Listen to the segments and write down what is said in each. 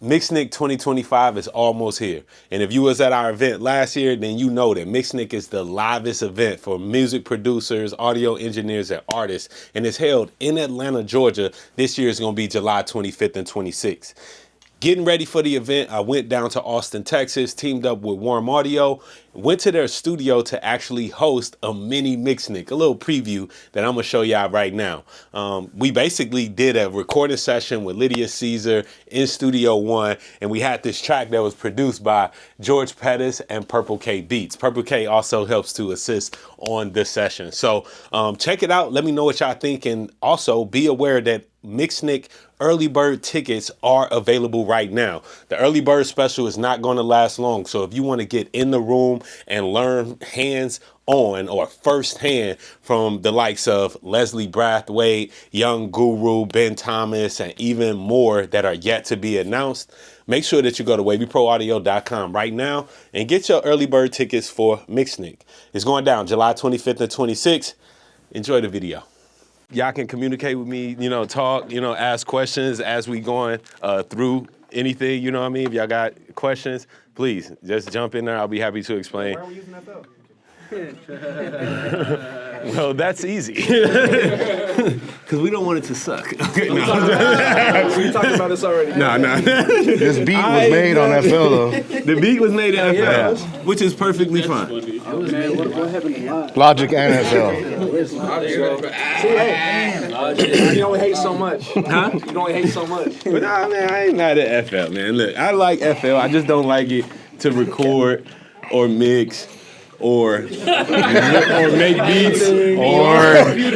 MixNik 2025 is almost here. And if you was at our event last year, then you know that MixNik is the livest event for music producers, audio engineers, and artists. And it's held in Atlanta, Georgia. This year is going to be July 25th and 26th. Getting ready for the event, I went down to Austin, Texas, teamed up with Warm Audio, went to their studio to actually host a mini MixNik, a little preview that I'm gonna show y'all right now. We basically did a recording session with Lydia Caesar in Studio One, and we had this track that was produced by George Petus and Purple K Beats. Purple K also helps to assist on this session. So check it out. Let me know what y'all think, and also be aware that MixNik early bird tickets are available right now. The early bird special is not going to last long. So if you want to get in the room and learn hands on or firsthand from the likes of Leslie Brathwaite, Young Guru, Ben Thomas, and even more that are yet to be announced, make sure that you go to wavyproaudio.com right now and get your early bird tickets for MixNik. It's going down July 25th and 26th. Enjoy the video. Y'all can communicate with me, talk, ask questions as we going through anything, you know what I mean? If y'all got questions, please just jump in there. I'll be happy to explain. Why are we using FL? Well, that's easy. Because we don't want it to suck. Okay, We talked about this already. No. This beat was made on FL though. The beat was made in FL, which is perfectly fine. Man, what happened to Logic? Logic and FL. You only hate so much. Huh? You only hate so much. But nah, man, I ain't mad at FL, man. Look, I like FL. I just don't like it to record or mix or make beats or arrange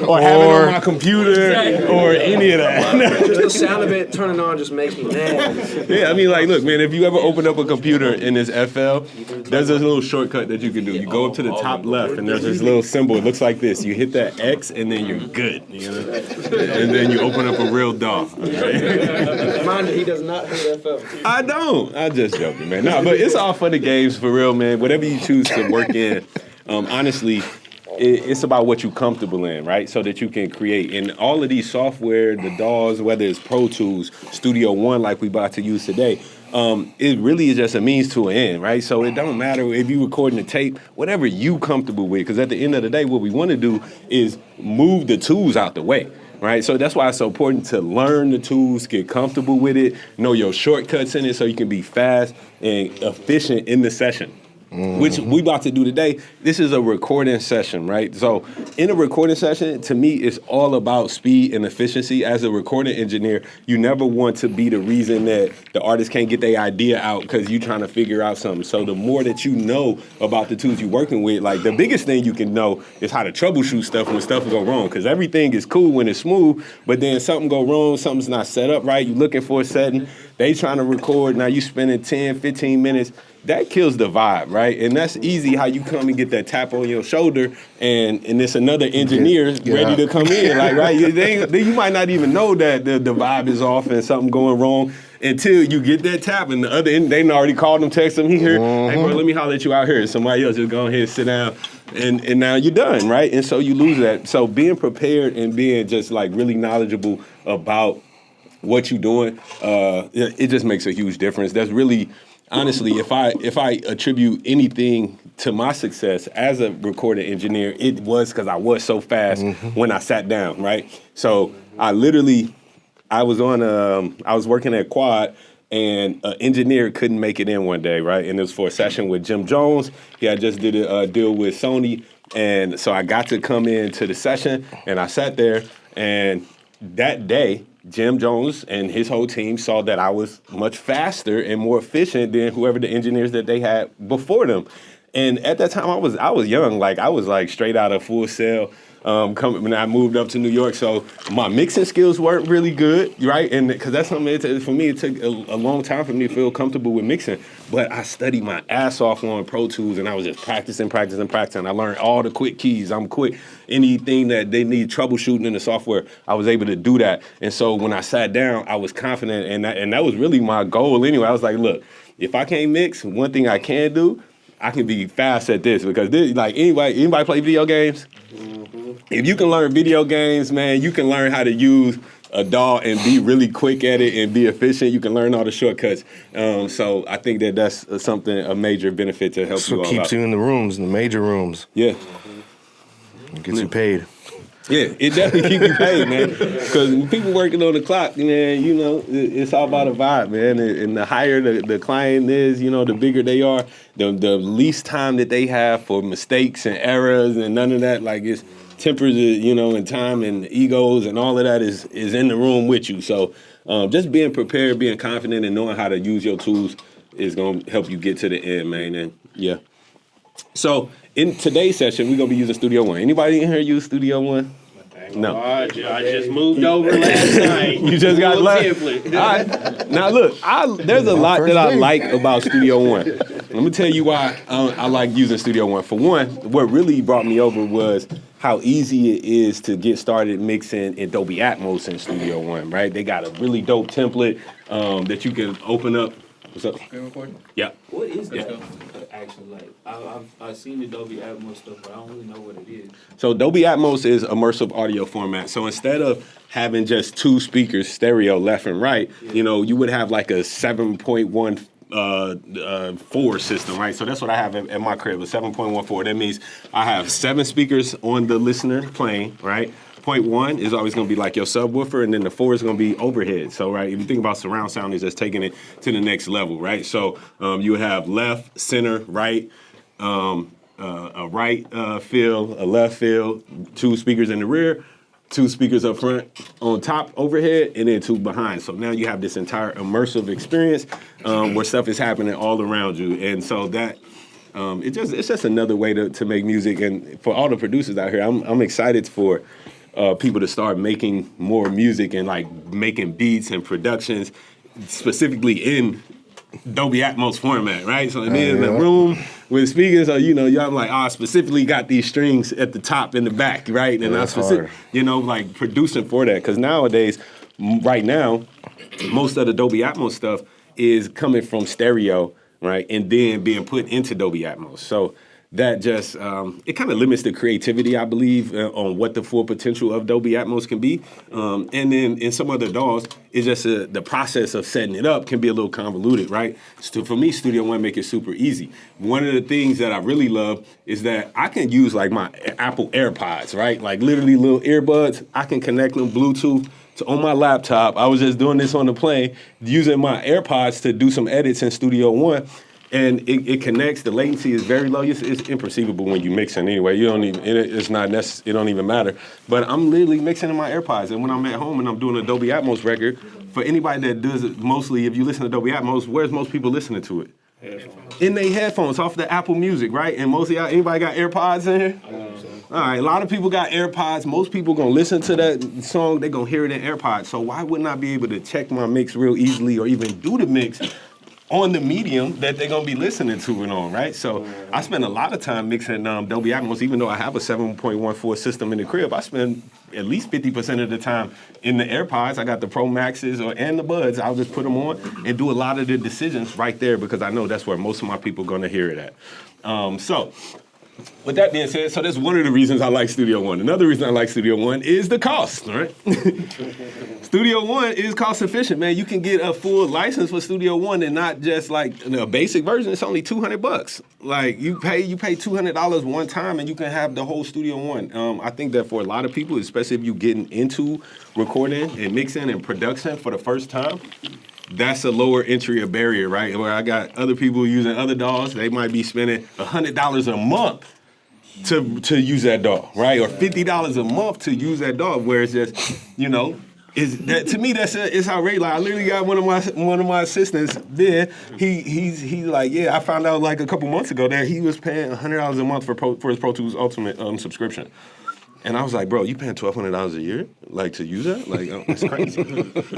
or have it on my computer or any of that. Just the sound of it turning on just makes me mad. Yeah, I mean, like, look, man, if you ever open up a computer in this FL, there's this little shortcut that you can do. You go up to the top left, and there's this little symbol. It looks like this. You hit that X, and then you're good, And then you open up a real DAW. Right? Mind you, he does not hate FL. I don't. I'm just joking, man. No, but it's all for the games, for real, man. Whatever you choose to work in, honestly, it's about what you're comfortable in, right? So that you can create. And all of these software, the DAWs, whether it's Pro Tools, Studio One, like we about to use today, it really is just a means to an end, right? So it don't matter if you recording a tape, whatever you comfortable with, because at the end of the day, what we want to do is move the tools out the way. Right, so that's why it's so important to learn the tools, get comfortable with it, know your shortcuts in it, so you can be fast and efficient in the session. Which we about to do today. This is a recording session, right? So in a recording session, to me, it's all about speed and efficiency. As a recording engineer, you never want to be the reason that the artist can't get their idea out because you're trying to figure out something. So the more that you know about the tools you're working with, like the biggest thing you can know is how to troubleshoot stuff when stuff go wrong. Because everything is cool when it's smooth, but then something go wrong, something's not set up right, you're looking for a setting, they trying to record, now you spending 10, 15 minutes. That kills the vibe, right? And that's easy how you come and get that tap on your shoulder and it's another engineer ready to come in, like, right? You might not even know that the vibe is off and something going wrong until you get that tap and the other end, they already called him, text him, he here, hey bro, let me holler at you out here. Somebody else just go ahead and sit down and now you're done, right? And so you lose that. So being prepared and being just like really knowledgeable about what you're doing, it just makes a huge difference. That's really, honestly, if I attribute anything to my success as a recording engineer, it was because I was so fast when I sat down, right? So I was working at Quad, and an engineer couldn't make it in one day, right? And it was for a session with Jim Jones. He had just did a deal with Sony, and so I got to come in to the session, and I sat there, and that day, Jim Jones and his whole team saw that I was much faster and more efficient than whoever the engineers that they had before them. And at that time, I was young, like I was like straight out of Full Sail. When I moved up to New York, so my mixing skills weren't really good, right? And because that's something for me, it took a long time for me to feel comfortable with mixing. But I studied my ass off on Pro Tools, and I was just practicing. I learned all the quick keys. I'm quick. Anything that they need troubleshooting in the software, I was able to do that. And so when I sat down, I was confident, and that was really my goal anyway. I was like, look, if I can't mix, one thing I can do, I can be fast at this, because this, like anybody play video games? If you can learn video games, man, you can learn how to use a DAW and be really quick at it and be efficient. You can learn all the shortcuts. So I think that's a major benefit to help So you it all keeps out. you in the rooms, in the major rooms. Yeah. It gets you paid. Yeah, it definitely keep you paid, man. Because when people working on the clock, man, you know, it's all about a vibe, man. And the higher the client is, you know, the bigger they are, the least time that they have for mistakes and errors and none of that. Like, it's tempers, you know, and time and egos and all of that is in the room with you. So just being prepared, being confident, and knowing how to use your tools is going to help you get to the end, man. And yeah. So in today's session, we're going to be using Studio One. Anybody in here use Studio One? No. I just moved over last night. You just got left. Template. All right. Now look, there's a lot that I like about Studio One. Let me tell you why I like using Studio One. For one, what really brought me over was how easy it is to get started mixing in Dolby Atmos in Studio One, right? They got a really dope template that you can open up. What's up? Yeah. What is that actually like? I've seen the Dolby Atmos stuff, but I don't really know what it is. So Dolby Atmos is immersive audio format. So instead of having just two speakers stereo left and right, you know, you would have like a 7.14 system, right? So that's what I have in my crib, a 7.14. That means I have 7 speakers on the listener playing, right? Point 1 is always going to be like your subwoofer, and then the 4 is going to be overhead. So, right, if you think about surround sound, it's just taking it to the next level, right? So you have left, center, right, a right field, a left field, 2 speakers in the rear, 2 speakers up front, on top, overhead, and then 2 behind. So now you have this entire immersive experience where stuff is happening all around you, and so that. It's just another way to make music, and for all the producers out here, I'm excited for people to start making more music and like making beats and productions specifically in Dolby Atmos format, right? So then in the room with speakers, so you know, I'm like, I specifically got these strings at the top and the back, right? And I you know, like producing for that, because nowadays, right now, most of the Dolby Atmos stuff is coming from stereo, right, and then being put into Dolby Atmos. So that just, it kind of limits the creativity, I believe, on what the full potential of Dolby Atmos can be. And then in some other DAWs, it's just the process of setting it up can be a little convoluted, right? So for me, Studio One make it super easy. One of the things that I really love is that I can use like my Apple AirPods, right? Like literally little earbuds. I can connect them Bluetooth on my laptop. I was just doing this on the plane, using my AirPods to do some edits in Studio One. And it connects. The latency is very low. It's imperceivable when you mixing anyway. You don't even. It's not necessary. It don't even matter. But I'm literally mixing in my AirPods. And when I'm at home and I'm doing a Dolby Atmos record, for anybody that does it, mostly if you listen to Dolby Atmos, where's most people listening to it? Headphones. In their headphones, off the Apple Music, right? And most of y'all, anybody got AirPods in here? All right, a lot of people got AirPods. Most people gonna listen to that song. They gonna hear it in AirPods. So why wouldn't I be able to check my mix real easily, or even do the mix on the medium that they're gonna be listening to it on, right? So I spend a lot of time mixing Dolby Atmos, even though I have a 7.14 system in the crib. I spend at least 50% of the time in the AirPods. I got the Pro Maxes and the Buds. I'll just put them on and do a lot of the decisions right there because I know that's where most of my people are gonna hear it at. So with that being said, so that's one of the reasons I like Studio One. Another reason I like Studio One is the cost, right? Studio One is cost efficient, man. You can get a full license for Studio One and not just like a basic version. It's only $200. Like you pay $200 one time and you can have the whole Studio One. I think that for a lot of people, especially if you're getting into recording and mixing and production for the first time, that's a lower entry barrier, right? Where I got other people using other DAWs, they might be spending $100 a month to use that DAW, right? Or $50 a month to use that DAW, where it's just, you know, is that to me it's outrageous. Like, I literally got one of my assistants there. He's like, yeah, I found out like a couple months ago that he was paying $100 a month for his Pro Tools Ultimate subscription. And I was like, bro, you paying $1,200 a year, like, to use that? Like, it's crazy,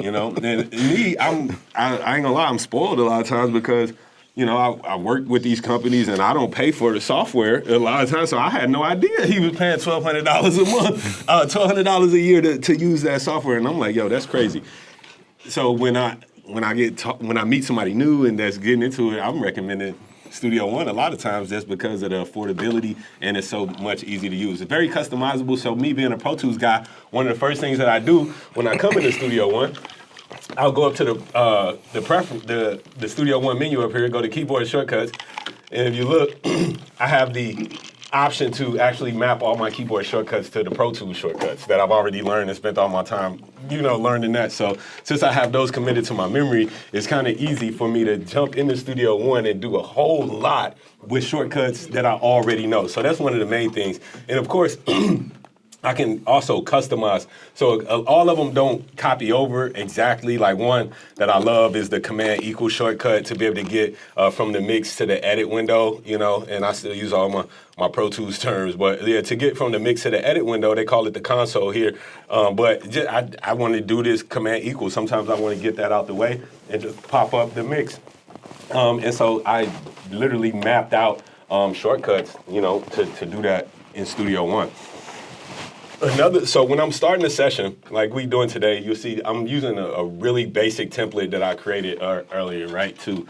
you know? And me, I ain't gonna lie, I'm spoiled a lot of times because, you know, I work with these companies and I don't pay for the software a lot of times, so I had no idea he was paying $1,200 a month, $1,200 a year to use that software. And I'm like, yo, that's crazy. So when I meet somebody new and that's getting into it, I'm recommending Studio One a lot of times just because of the affordability and it's so much easy to use. It's very customizable. So me being a Pro Tools guy, one of the first things that I do when I come into Studio One, I'll go up to the Studio One menu up here, go to keyboard shortcuts, and if you look, I have the option to actually map all my keyboard shortcuts to the Pro Tools shortcuts that I've already learned and spent all my time, learning that. So since I have those committed to my memory, it's kind of easy for me to jump into Studio One and do a whole lot with shortcuts that I already know. So that's one of the main things. And of course, I can also customize. So all of them don't copy over exactly. Like one that I love is the Command equal shortcut to be able to get from the mix to the edit window, and I still use all my Pro Tools terms. But yeah, to get from the mix to the edit window, they call it the console here. But I want to do this Command equal. Sometimes I want to get that out the way and just pop up the mix. And so I literally mapped out shortcuts, to do that in Studio One. So when I'm starting a session, like we doing today, you'll see I'm using a really basic template that I created earlier, right, to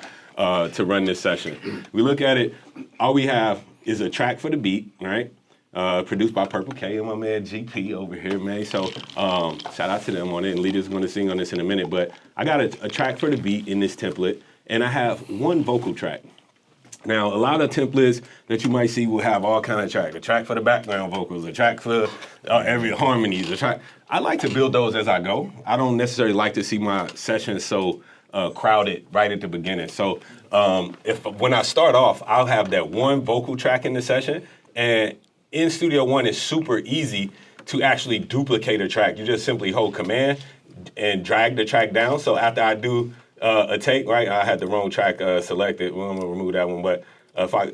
run this session. We look at it, all we have is a track for the beat, right, produced by Purple K and my man GP over here, man. So shout out to them on it, and Lydia's going to sing on this in a minute. But I got a track for the beat in this template, and I have one vocal track. Now, a lot of templates that you might see will have all kind of tracks. A track for the background vocals, a track for every harmonies, a track. I like to build those as I go. I don't necessarily like to see my sessions so crowded right at the beginning. So when I start off, I'll have that one vocal track in the session. And in Studio One, it's super easy to actually duplicate a track. You just simply hold Command and drag the track down. So after I do a take, right? I had the wrong track selected. Well, I'm gonna remove that one, but if I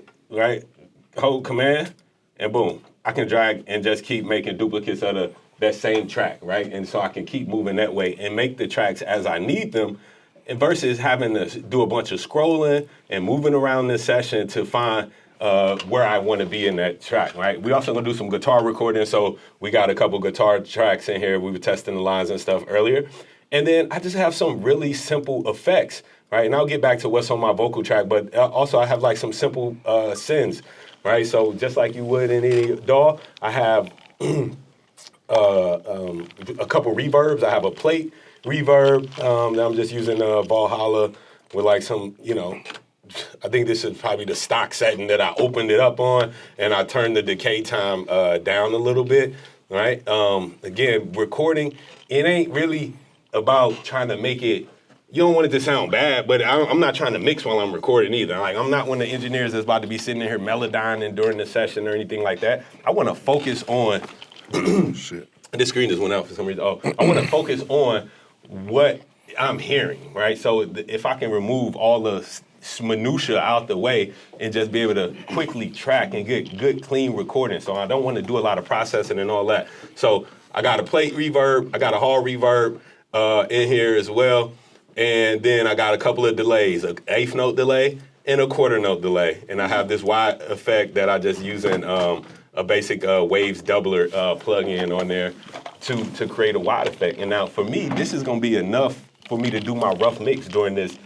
hold Command and boom, I can drag and just keep making duplicates of that same track, right? And so I can keep moving that way and make the tracks as I need them, and versus having to do a bunch of scrolling and moving around this session to find where I want to be in that track, right? We also gonna do some guitar recording, so we got a couple guitar tracks in here. We were testing the lines and stuff earlier. And then I just have some really simple effects, right? And I'll get back to what's on my vocal track, but also I have like some simple sends, right? So just like you would in any DAW, I have a couple reverbs. I have a plate reverb that I'm just using Valhalla with like some, I think this is probably the stock setting that I opened it up on, and I turned the decay time down a little bit, right? Again, recording, it ain't really about trying to make it, you don't want it to sound bad, but I'm not trying to mix while I'm recording either. Like, I'm not one of the engineers that's about to be sitting in here melodyning during the session or anything like that. I want to focus on, Shit. this screen just went out for some reason. I want to focus on what I'm hearing, right? So if I can remove all the minutia out the way and just be able to quickly track and get good, clean recording. So I don't want to do a lot of processing and all that. So I got a plate reverb, I got a hall reverb, in here as well. And then I got a couple of delays, an eighth note delay and a quarter note delay. And I have this wide effect that I just use in a basic Waves doubler plug-in on there to create a wide effect. And now for me, this is gonna be enough for me to do my rough mix during this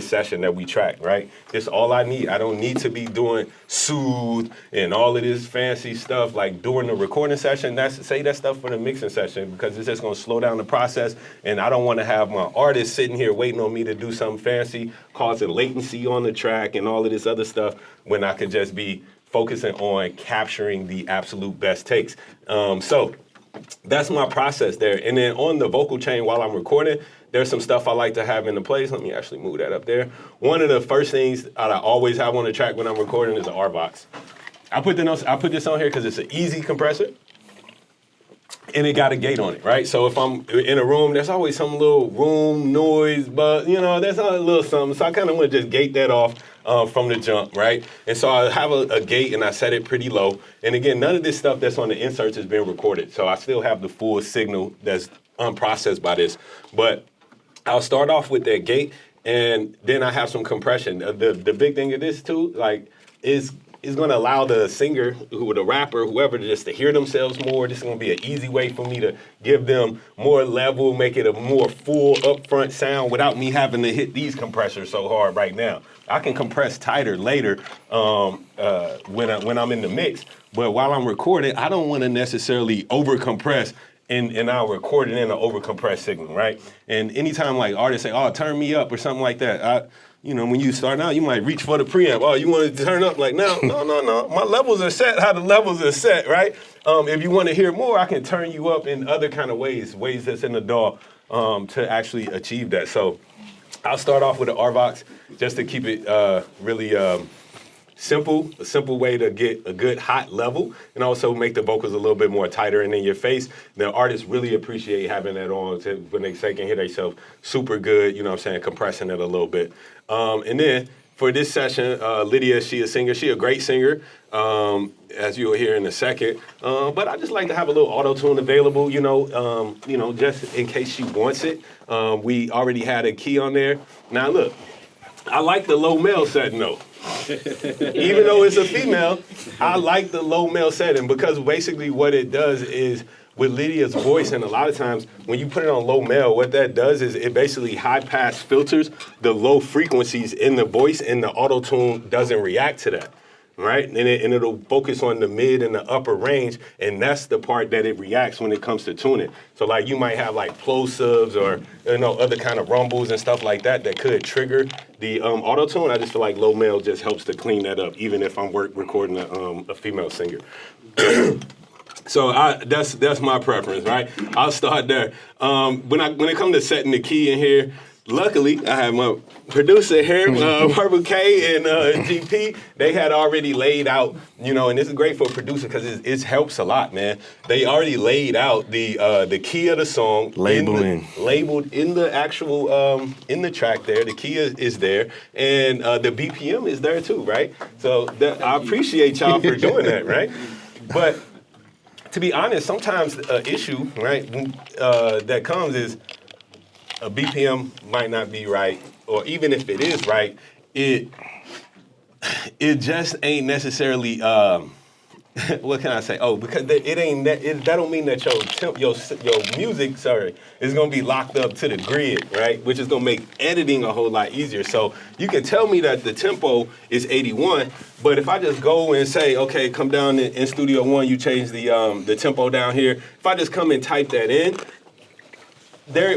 session that we track, right? It's all I need. I don't need to be doing soothe and all of this fancy stuff like during the recording session. Say that stuff for the mixing session, because it's just gonna slow down the process, and I don't wanna have my artist sitting here waiting on me to do something fancy, causing latency on the track and all of this other stuff, when I could just be focusing on capturing the absolute best takes. So that's my process there. And then on the vocal chain while I'm recording, there's some stuff I like to have in the place. Let me actually move that up there. One of the first things I always have on the track when I'm recording is an R-Box. I put this on here because it's an easy compressor, and it got a gate on it, right? So if I'm in a room, there's always some little room noise, but there's a little something. So I kind of want to just gate that off from the jump, right? And so I have a gate, and I set it pretty low. And again, none of this stuff that's on the inserts has been recorded, so I still have the full signal that's unprocessed by this. But I'll start off with that gate, and then I have some compression. The big thing of this too, like, is it's gonna allow the singer, the rapper, whoever, just to hear themselves more. This is gonna be an easy way for me to give them more level, make it a more full upfront sound without me having to hit these compressors so hard right now. I can compress tighter later when I'm in the mix, but while I'm recording, I don't want to necessarily over compress. And I'll record it in an over-compressed signal, right? And anytime like artists say, "Oh, turn me up" or something like that, when you start out, you might reach for the preamp. Oh, you want to turn up? Like, no. My levels are set how the levels are set, right? If you want to hear more, I can turn you up in other kind of ways that's in the DAW to actually achieve that. So I'll start off with an RVox just to keep it really a simple way to get a good hot level and also make the vocals a little bit more tighter and in your face. The artists really appreciate having that on when they can hear themselves super good, compressing it a little bit. And then for this session, Lydia, she a great singer, as you'll hear in a second. But I just like to have a little auto-tune available, just in case she wants it. We already had a key on there. Now look, I like the low male setting though. Even though it's a female, I like the low male setting because basically what it does is with Lydia's voice, and a lot of times when you put it on low male, what that does is it basically high pass filters the low frequencies in the voice, and the auto tune doesn't react to that. Right? And it'll focus on the mid and the upper range, and that's the part that it reacts when it comes to tuning. So like you might have like plosives or other kind of rumbles and stuff like that could trigger the auto tune. I just feel like low male just helps to clean that up, even if I'm recording a female singer. So that's my preference, right? I'll start there. When it comes to setting the key in here, luckily, I have my producer here, Purple K and GP. They had already laid out, and this is great for a producer because it helps a lot, man. They already laid out the key of the song. Labeled in the actual, in the track there. The key is there. And the BPM is there too, right? So I appreciate y'all for doing that, right? But to be honest, sometimes an issue, right, that comes is, a BPM might not be right, or even if it is right, it just ain't necessarily. What can I say? Oh, because it ain't that. That don't mean that your music, is gonna be locked up to the grid, right? Which is gonna make editing a whole lot easier. So you can tell me that the tempo is 81, but if I just go and say, okay, come down in Studio One, you change the tempo down here. If I just come and type that in.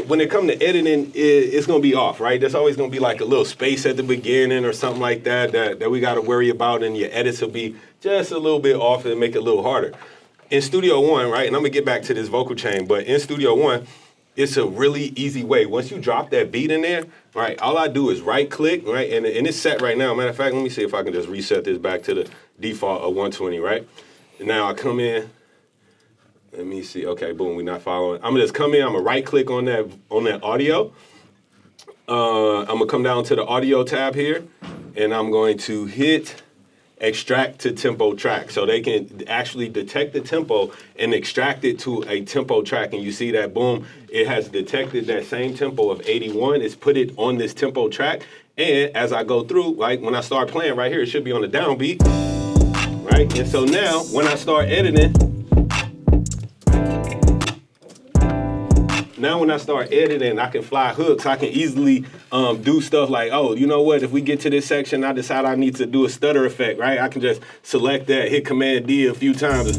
When it comes to editing, it's going to be off, right? There's always going to be like a little space at the beginning or something like that we got to worry about, and your edits will be just a little bit off and make it a little harder. In Studio One, right, and I'm going to get back to this vocal chain, but in Studio One, it's a really easy way. Once you drop that beat in there, right, all I do is right-click, right, and it's set right now. Matter of fact, let me see if I can just reset this back to the default of 120, right? And now I come in. Let me see. Okay, boom, we're not following. I'm gonna just come in, I'm gonna right click on that audio. I'm gonna come down to the audio tab here, and I'm going to hit extract to tempo track. So they can actually detect the tempo and extract it to a tempo track. And you see that, boom, it has detected that same tempo of 81. It's put it on this tempo track. And as I go through, like when I start playing right here, it should be on the downbeat, right? And so now when I start editing, I can fly hooks. I can easily do stuff like, oh, you know what? If we get to this section, I decide I need to do a stutter effect, right? I can just select that, hit Command D a few times,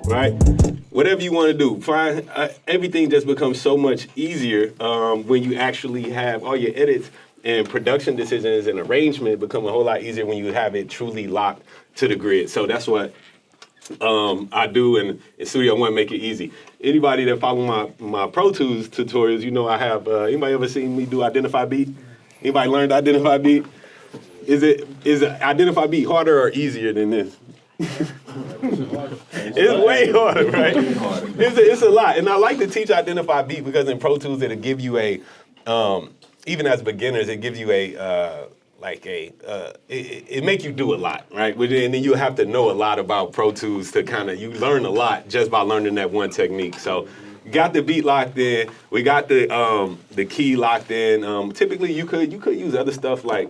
right? Whatever you want to do. Fine. Everything just becomes so much easier when you actually have all your edits and production decisions and arrangement become a whole lot easier when you have it truly locked to the grid. So that's what I do, and in Studio One make it easy. Anybody that follow my Pro Tools tutorials, I have. Anybody ever seen me do Identify Beat? Anybody learned Identify Beat? Is Identify Beat harder or easier than this? It's way harder, right? It's a lot, and I like to teach Identify Beat because in Pro Tools it'll give you even as beginners, it gives you it make you do a lot, right? And then you have to know a lot about Pro Tools to you learn a lot just by learning that one technique. So got the beat locked in, we got the key locked in. Typically you could use other stuff like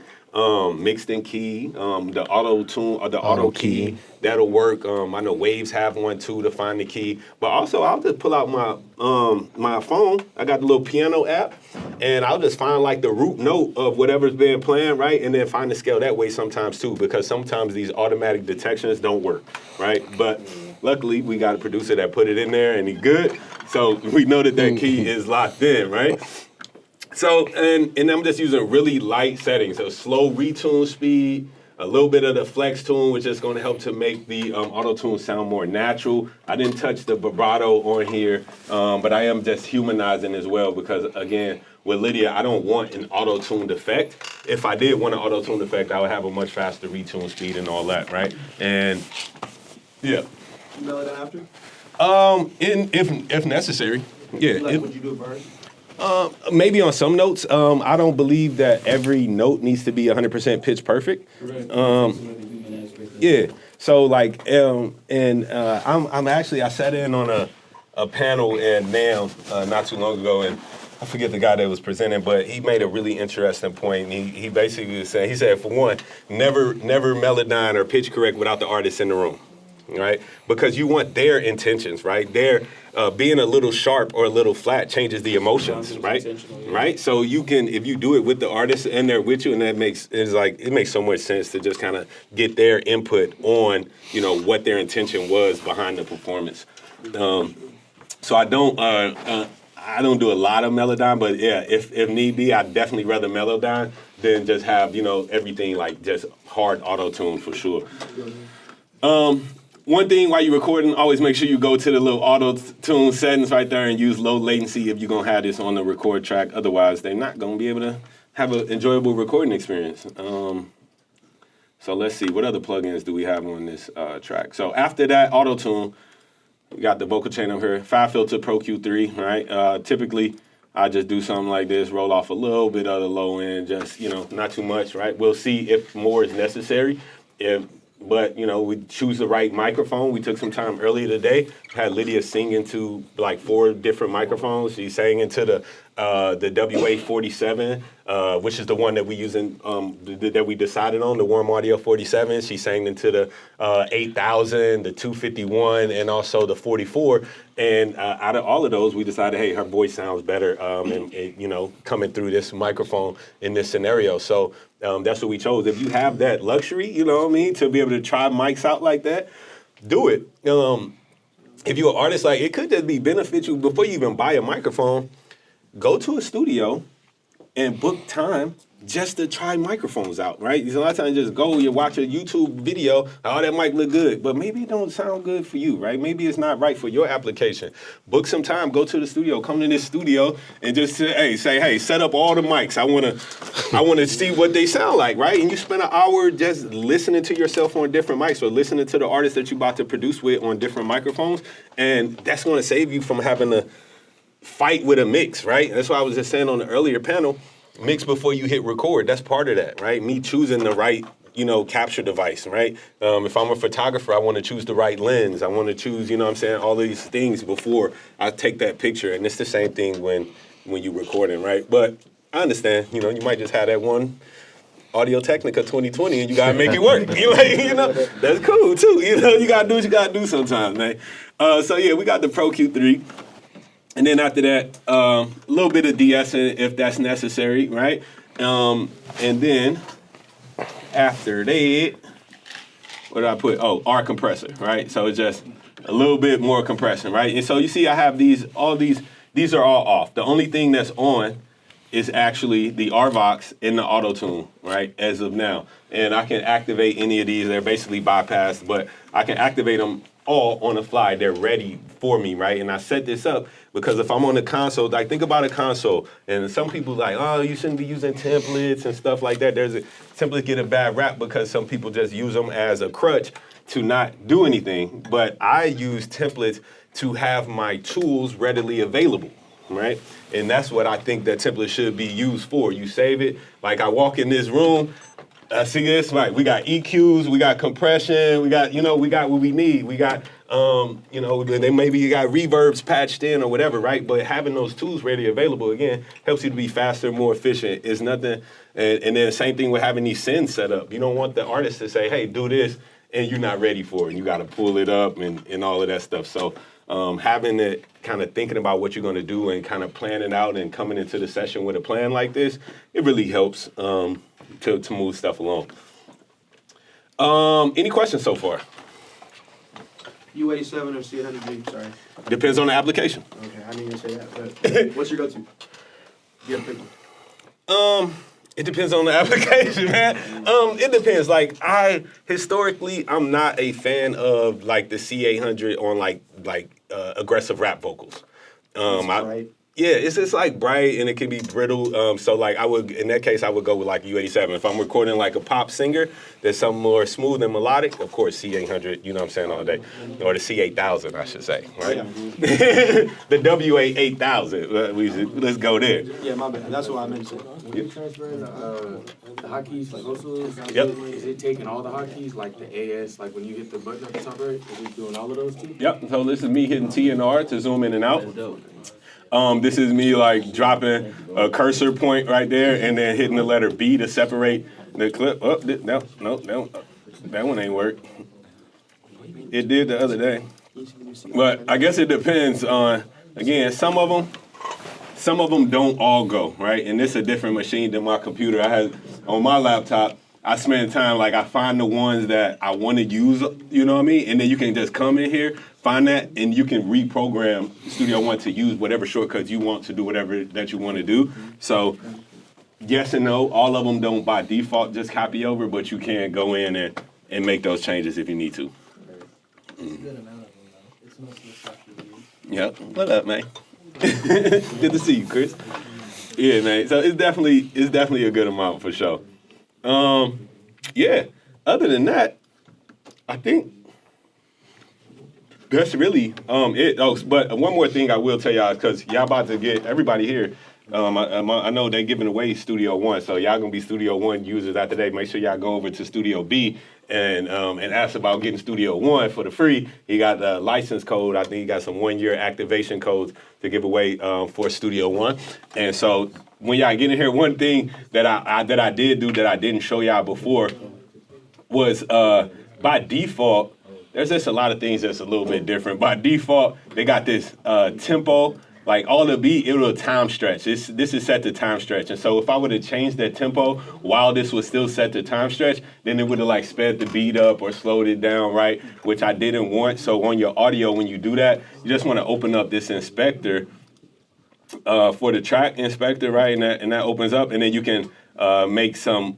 mixed in key, the auto tune or the auto Auto key. key. That'll work. I know Waves have one too to find the key. But also, I'll just pull out my phone. I got the little piano app, and I'll just find like the root note of whatever's been playing, right? And then find the scale that way sometimes too, because sometimes these automatic detections don't work, right? But luckily, we got a producer that put it in there, and he's good. So we know that key is locked in, right? So, and I'm just using really light settings. So slow retune speed, a little bit of the flex tune, which is going to help to make the auto-tune sound more natural. I didn't touch the vibrato on here, but I am just humanizing as well because, again, with Lydia, I don't want an auto-tuned effect. If I did want an auto-tuned effect, I would have a much faster retune speed and all that, right? And, yeah. You know it after? If necessary, yeah. Would you do a verse? Maybe on some notes. I don't believe that every note needs to be 100% pitch perfect. Yeah. So like, I'm actually I sat in on a panel and now not too long ago, and I forget the guy that was presenting, but he made a really interesting point. He basically was saying, he said, for one, never melodyne or pitch correct without the artist in the room. Right? Because you want their intentions, right? Their being a little sharp or a little flat changes the emotions, right? Yeah. Right? So you can, if you do it with the artist and they're with you, and it makes so much sense to just kind of get their input on, what their intention was behind the performance. So I don't do a lot of melodyne, but yeah, if need be, I'd definitely rather melodyne than just have, everything like just hard auto-tune for sure. One thing while you're recording, always make sure you go to the little auto-tune settings right there and use low latency if you're going to have this on the record track. Otherwise, they're not going to be able to have an enjoyable recording experience. So let's see, what other plugins do we have on this track? So after that auto-tune, we got the vocal chain up here, FabFilter Pro Q3, right? Typically, I just do something like this, roll off a little bit of the low end, just, not too much, right? We'll see if more is necessary. But, we choose the right microphone. We took some time earlier today, had Lydia sing into like 4 different microphones. She sang into the WA47, which is the one that we using, that we decided on, the Warm Audio 47. She sang into the 8000, the 251, and also the 44. And out of all of those, we decided, hey, her voice sounds better, coming through this microphone in this scenario. So that's what we chose. If you have that luxury, to be able to try mics out like that, do it. If you're an artist, like it could just be beneficial before you even buy a microphone. Go to a studio and book time just to try microphones out, right? A lot of times just go, you watch a YouTube video, oh, that mic look good, but maybe it don't sound good for you, right? Maybe it's not right for your application. Book some time, go to the studio, come to this studio, and just say, hey, set up all the mics. I wanna see what they sound like, right? And you spend an hour just listening to yourself on different mics or listening to the artists that you're about to produce with on different microphones, and that's gonna save you from having to fight with a mix, right? That's why I was just saying on the earlier panel, mix before you hit record. That's part of that, right? Me choosing the right, capture device, right? If I'm a photographer, I want to choose the right lens. I want to choose, all these things before I take that picture. And it's the same thing when you're recording, right? But I understand, you might just have that one Audio Technica 2020 and you got to make it work. That's cool too. You got to do what you got to do sometimes, man. So yeah, we got the Pro Q3. And then after that, a little bit of de-essing if that's necessary, right? And then after that, what did I put? Oh, R compressor, right? So it's just a little bit more compression, right? And so you see I have these are all off. The only thing that's on is actually the RVox and the auto-tune, right, as of now. And I can activate any of these. They're basically bypassed, but I can activate them all on the fly. They're ready for me, right? And I set this up because if I'm on the console, like think about a console, and some people like, oh, you shouldn't be using templates and stuff like that. Templates get a bad rap because some people just use them as a crutch to not do anything. But I use templates to have my tools readily available, right? And that's what I think that template should be used for. You save it. Like I walk in this room, See this? Right. We got EQs, we got compression, we got what we need. We got, then maybe you got reverbs patched in or whatever, right? But having those tools ready available, again, helps you to be faster, more efficient. It's nothing. And then same thing with having these sends set up. You don't want the artist to say, hey, do this, and you're not ready for it. You got to pull it up and all of that stuff. So having it kind of thinking about what you're going to do and kind of planning out and coming into the session with a plan like this, it really helps to move stuff along. Any questions so far? U87 or C100G, sorry. Depends on the application. Okay, I didn't even say that, but what's your go-to? You have to pick one. It depends on the application, man. It depends. Like historically, I'm not a fan of like the C800 on like aggressive rap vocals. Right. Yeah, it's just like bright and it can be brittle. So like in that case, I would go with like U87. If I'm recording like a pop singer that's something more smooth and melodic, of course C800, you know what I'm saying, all day. Or the C8000, I should say, right? Yeah. The WA8000, let's go there. Yeah, my bad. That's what I meant to say. When you transferring the hotkeys, like also, Yep. is it taking all the hotkeys, like the AS, like when you hit the button at the top right, is it doing all of those too? Yep, so this is me hitting T and R to zoom in and out. That's dope. This is me like dropping a cursor point right there and then hitting the letter B to separate the clip. Oh, no, that one ain't work. It did the other day. But I guess it depends on, again, some of them don't all go, right? And this is a different machine than my computer. I had on my laptop, I spend time, like I find the ones that I want to use, you know what I mean? And then you can just come in here, find that, and you can reprogram Studio One to use whatever shortcuts you want to do whatever that you want to do. So yes and no, all of them don't by default just copy over, but you can go in and make those changes if you need to. Yep. What up, man? Good to see you, Chris. Yeah, man. So it's definitely a good amount for sure. Yeah. Other than that, I think that's really it. Oh, but one more thing I will tell y'all, because y'all about to get everybody here. I know they giving away Studio One, so y'all gonna be Studio One users after today. Make sure y'all go over to Studio B and ask about getting Studio One for the free. He got the license code. I think he got some 1-year activation codes to give away for Studio One. And so when y'all get in here, one thing that I did do that I didn't show y'all before was by default. There's just a lot of things that's a little bit different. By default, they got this tempo. Like all the beat, it'll time stretch. This is set to time stretch. And so if I would have changed that tempo while this was still set to time stretch, then it would have like sped the beat up or slowed it down, right? Which I didn't want. So on your audio, when you do that, you just want to open up this inspector for the track inspector, right? And that opens up, and then you can make some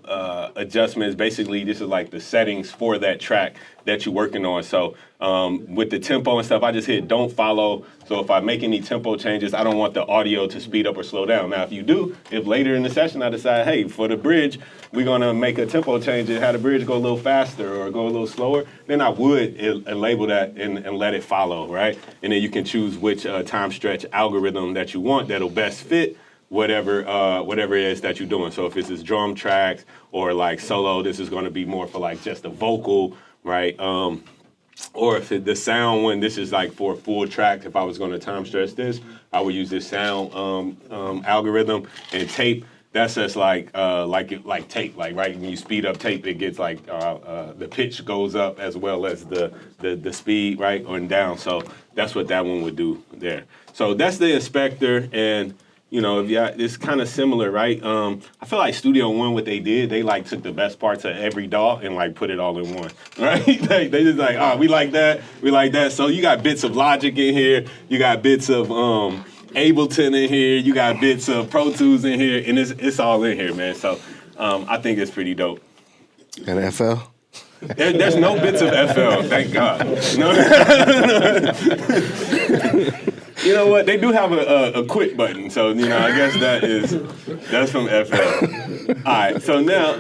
adjustments. Basically, this is like the settings for that track that you're working on. So with the tempo and stuff, I just hit don't follow. So if I make any tempo changes, I don't want the audio to speed up or slow down. Now, if later in the session I decide, hey, for the bridge, we're going to make a tempo change and have the bridge go a little faster or go a little slower, then I would label that and let it follow, right? And then you can choose which time stretch algorithm that you want that'll best fit whatever it is that you're doing. So if this is drum tracks or like solo, this is going to be more for like just a vocal, right? Or if the sound one, this is like for a full track. If I was going to time stretch this, I would use this sound algorithm. And tape, that's just like tape, like right when you speed up tape, it gets like the pitch goes up as well as the speed, right, and down. So that's what that one would do there. So that's the inspector. And you know, it's kind of similar, right? I feel like Studio One, what they did, they like took the best parts of every DAW and like put it all in one, right? they just like, we like that. So you got bits of Logic in here, you got bits of Ableton in here, you got bits of Pro Tools in here, and it's all in here, man. So I think it's pretty dope. And FL? There's no bits of FL, thank God. No. You know what? They do have a quit button, so you know I guess that's from FL. All right, so now,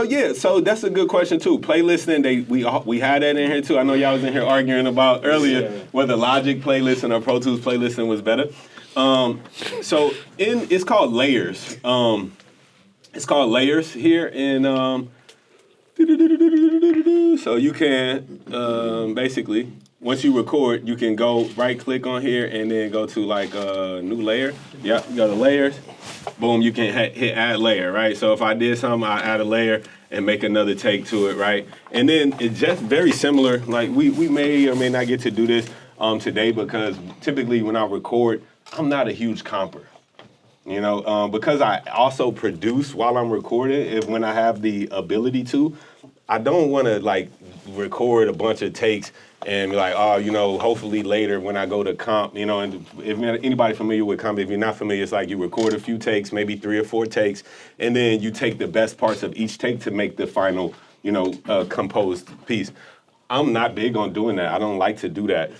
yeah. So that's a good question too. Playlisting, we had that in here too. I know y'all was in here arguing about earlier whether Logic playlisting or Pro Tools playlisting was better. So it's called layers. it's called layers here, and so you can basically, once you record, you can go right click on here and then go to like new layer. Yep, you go to layers. Boom, you can hit add layer, right? So if I did something, I add a layer and make another take to it, right? And then it's just very similar. Like we may or may not get to do this today because typically when I record, I'm not a huge comper. You know, because I also produce while I'm recording, if when I have the ability to, I don't want to like record a bunch of takes and be like, oh, you know, hopefully later when I go to comp, you know, and if anybody familiar with comp, if you're not familiar, it's like you record a few takes, maybe 3 or 4 takes, and then you take the best parts of each take to make the final, you know, composed piece. I'm not big on doing that. I don't like to do that.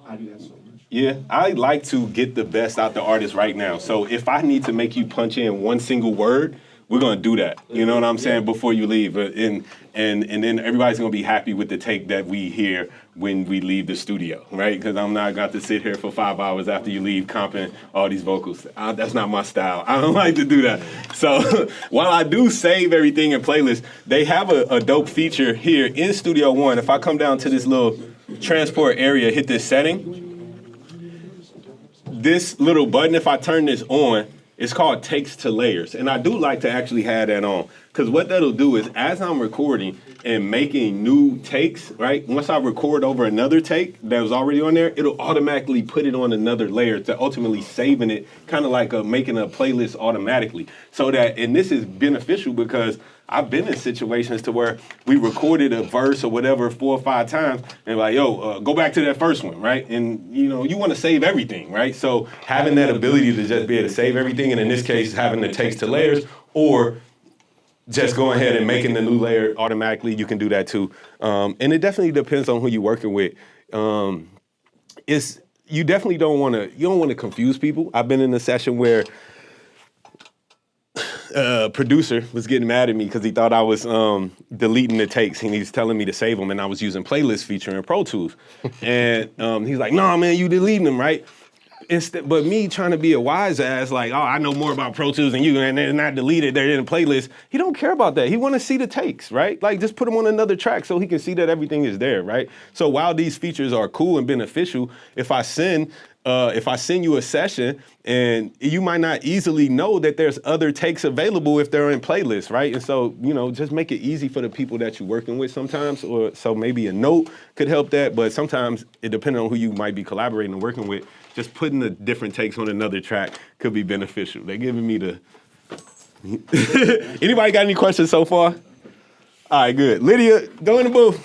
I do that so much. Yeah, I like to get the best out the artist right now. So if I need to make you punch in one single word, we're gonna do that. You know what I'm saying? Before you leave, and then everybody's gonna be happy with the take that we hear when we leave the studio, right? Because I'm not got to sit here for 5 hours after you leave comping all these vocals. That's not my style. I don't like to do that. So while I do save everything in playlists, they have a dope feature here in Studio One. If I come down to this little transport area, hit this setting. This little button, if I turn this on, it's called Takes to Layers. And I do like to actually have that on. Because what that'll do is, as I'm recording and making new takes, right? Once I record over another take that was already on there, it'll automatically put it on another layer to ultimately saving it, kind of like making a playlist automatically. So that, and this is beneficial because I've been in situations to where we recorded a verse or whatever 4 or 5 times and like, yo, go back to that first one, right? And you know, you want to save everything, right? So having that ability to just be able to save everything, and in this case, having the takes to layers, or just going ahead and making the new layer automatically, you can do that too. And it definitely depends on who you're working with. You definitely don't want to confuse people. I've been in a session where producer was getting mad at me because he thought I was deleting the takes, and he was telling me to save them, and I was using playlist feature in Pro Tools. And he's like, "No, man, you deleting them, right?" But me trying to be a wise ass, like, "Oh, I know more about Pro Tools than you, and they're not deleted, they're in a playlist." He don't care about that. He want to see the takes, right? Like, just put them on another track so he can see that everything is there, right? So while these features are cool and beneficial, if I send you a session, and you might not easily know that there's other takes available if they're in playlists, right? And so, you know, just make it easy for the people that you're working with sometimes, or so maybe a note could help that, but sometimes it depends on who you might be collaborating and working with. Just putting the different takes on another track could be beneficial. They're giving me the... Anybody got any questions so far? All right, good. Lydia, go in the booth.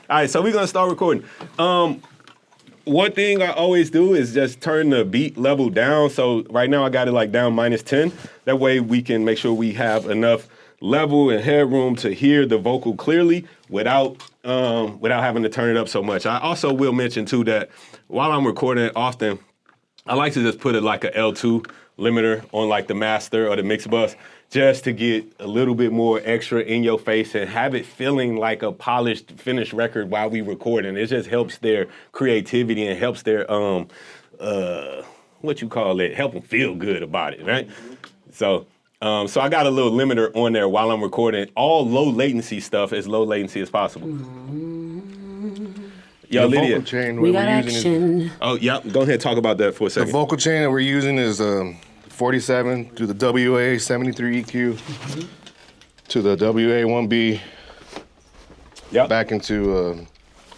All right, so we're gonna start recording. One thing I always do is just turn the beat level down. So right now I got it like down -10. That way we can make sure we have enough level and headroom to hear the vocal clearly without having to turn it up so much. I also will mention too that while I'm recording it often, I like to just put it like a L2 limiter on like the master or the mix bus, just to get a little bit more extra in your face and have it feeling like a polished, finished record while we recording. It just helps their creativity and helps their, help them feel good about it, right? So I got a little limiter on there while I'm recording. All low latency stuff, as low latency as possible. Yo, the Lydia. vocal chain We we're got using action. Oh, yeah, go ahead, talk about that for a the second. vocal chain that we're using is 47 to the WA 73 EQ to the WA 1B Yep. back into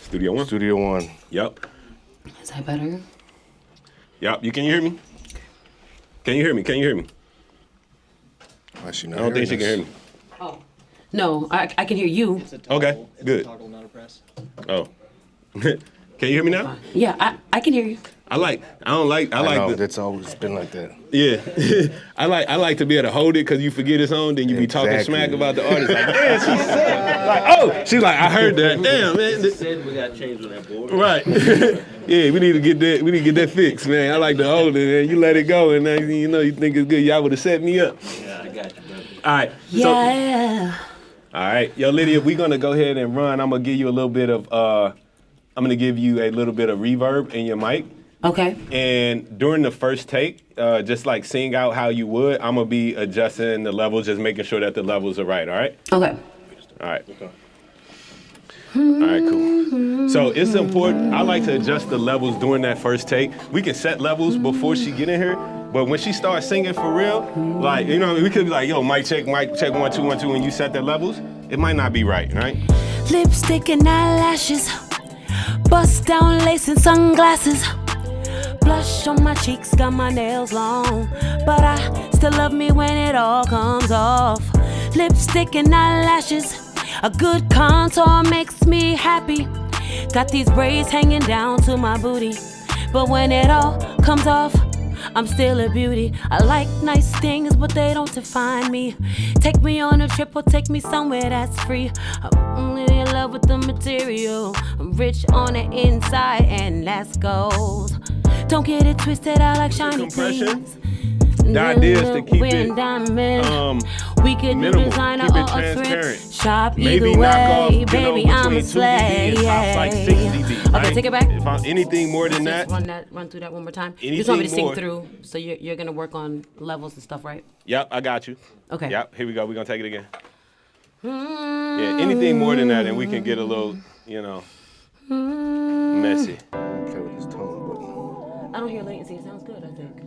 Studio One. Studio One. Yep. Is that better? Yep. Can you hear me? Can you hear me? Can you hear me? Why is she I not don't think she hearing can hear me. Oh. No, I can hear you. Okay, good. Toggle, not a press. Oh. Can you hear me now? Yeah, I can hear you. I like know, the, that's always been like that. yeah. I like to be able to hold it because you forget it's on, then you be talking Exactly. smack about the artist. Like, damn, she said, like, oh, she's like, I heard that. Damn, man. Said we got to change on that board. Right. Yeah, we need to get that fixed, man. I like to hold it, and you let it go, and then you know you think it's good. Y'all would have set me up. Yeah, I got you, brother. All right. Yeah. All right, yo, Lydia, we're gonna go ahead and run. I'm gonna give you a little bit of reverb in your mic, Okay. And during the first take, just like sing out how you would, I'm gonna be adjusting the levels, just making sure that the levels are right. All right. Okay. All right. All right, cool. So it's important. I like to adjust the levels during that first take. We can set levels before she get in here, but when she starts singing for real, like, you know, we could be like, yo, mic check 1 2 1 2, and you set the levels, it might not be right, right? Lipstick and eyelashes, bust down lace and sunglasses, blush on my cheeks, got my nails long, but I still love me when it all comes off. Lipstick and eyelashes, a good contour makes me happy. Got these braids hanging down to my booty, but when it all comes off, I'm still a beauty. I like nice things, but they don't define me. Take me on a trip or take me somewhere that's free. I'm in love with the material. I'm rich on the inside, and that's gold. Don't get it twisted, I like shiny Compression. things. The idea is to keep it we could minimal, designer keep it or a transparent. thrift shop. Maybe Either knock way, off, you baby, know, I'm between a 2 slay. dB and tops like 6 dB. Okay, right? take it back. If anything more than that, Run through that one more time. You Anything just want me to sing more. through, so you're gonna work on levels and stuff, right? yep, I got you. Okay. Yep, here we go. We're gonna take it again. Yeah, anything more than that, and we can get a little, you know, messy. Okay with this tone, I don't hear latency. It sounds good, I think.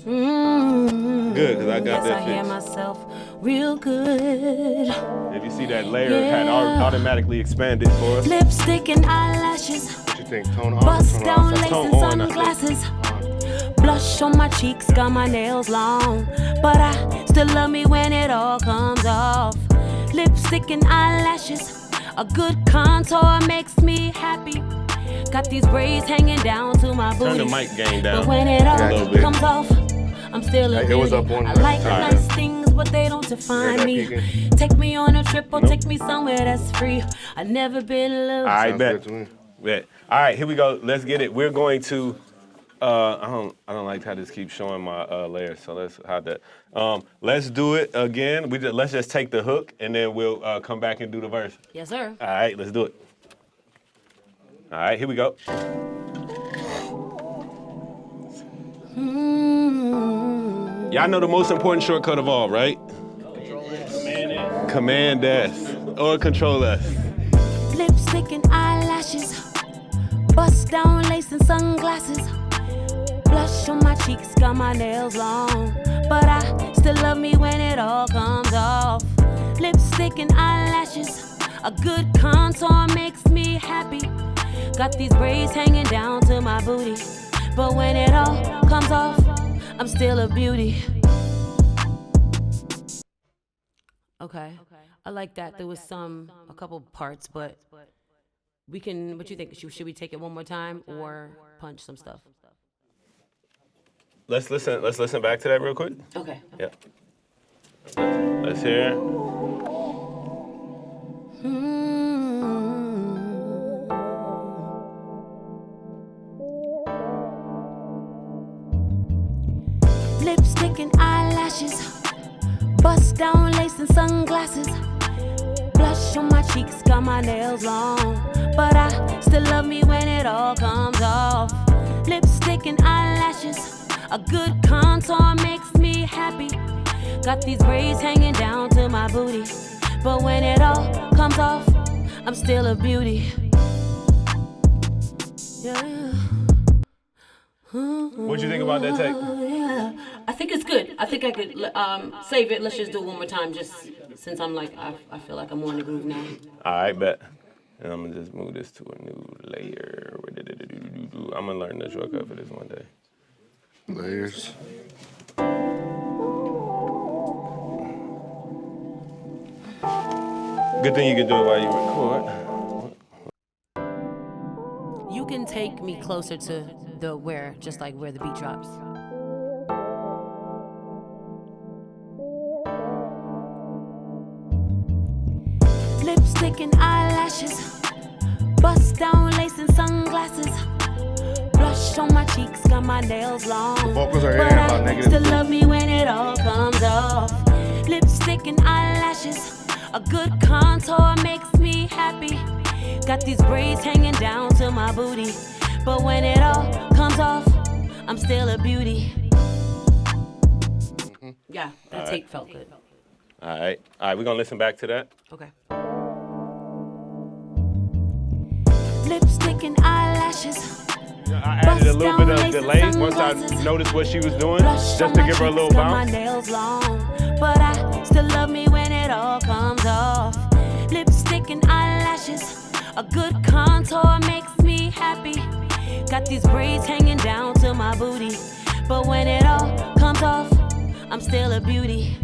Good, because I got Yes, I that hear fixed. myself real good. If you see that layer had automatically expanded for us. Lipstick and eyelashes, but what you think? Tone on, bust tone down off? lace tone and on, I think. sunglasses. Blush on my cheeks, got my nails long, but I still love me when it all comes off. Lipstick and eyelashes, a good contour makes me happy. Got these braids hanging down to my booty. Turn the mic gain But down. when it a little all bit. comes off, I'm still a It beauty. was up one I left like time. nice things, but they don't define that me. peeking? Take me on a trip or take me somewhere that's free. I've never been in love. I Sounds bet. good to me. Bet. All right, here we go. Let's get it. We're going to. I don't like how this keeps showing my layers, so let's hide that. Let's do it again. Let's just take the hook and then we'll come back and do the verse. Yes, sir. All right, let's do it. All right, here we go. Y'all know the most important shortcut of all, right? Command S or Control S. Lipstick and eyelashes, bust down lace and sunglasses. Blush on my cheeks, got my nails long, but I still love me when it all comes off. Lipstick and eyelashes, a good contour makes me happy. Got these braids hanging down to my booty, but when it all comes off, I'm still a beauty. Okay, I like that. There was a couple parts, but we can. What you think? Should we take it one more time or punch some stuff? Let's listen back to that real quick. Okay. Yep. Let's hear. Lipstick and eyelashes, bust down lace and sunglasses. Blush on my cheeks, got my nails long, but I still love me when it all comes off. Lipstick and eyelashes, a good contour makes me happy. Got these braids hanging down to my booty, but when it all comes off, I'm still a beauty. Yeah. What you think about that take? Yeah, I think it's good. I think I could save it. Let's just do it one more time, just since I'm like, I feel like I'm more in the groove now. All right, bet. And I'm gonna just move this to a new layer. I'm gonna learn the shortcut for this one day. Layers. Good thing you can do it while you record. You can take me closer to the where the beat drops. Lipstick and eyelashes, bust down lace and sunglasses. Blush on my cheeks, got my nails long, vocals are but hitting about I negative still two. love me when it all comes off. Lipstick and eyelashes, a good contour makes me happy. Got these braids hanging down to my booty, But when it all comes off, I'm still a beauty. Yeah, that tape felt good. All right, we're gonna listen back to that. Okay. Lipstick and eyelashes. I added a little bit of delay once I noticed what she was doing, just to give her a little bounce. My nails long, but I still love me when it all comes off. Lipstick and eyelashes, a good contour makes me happy. Got these braids hanging down to my booty, but when it all comes off, I'm still a beauty.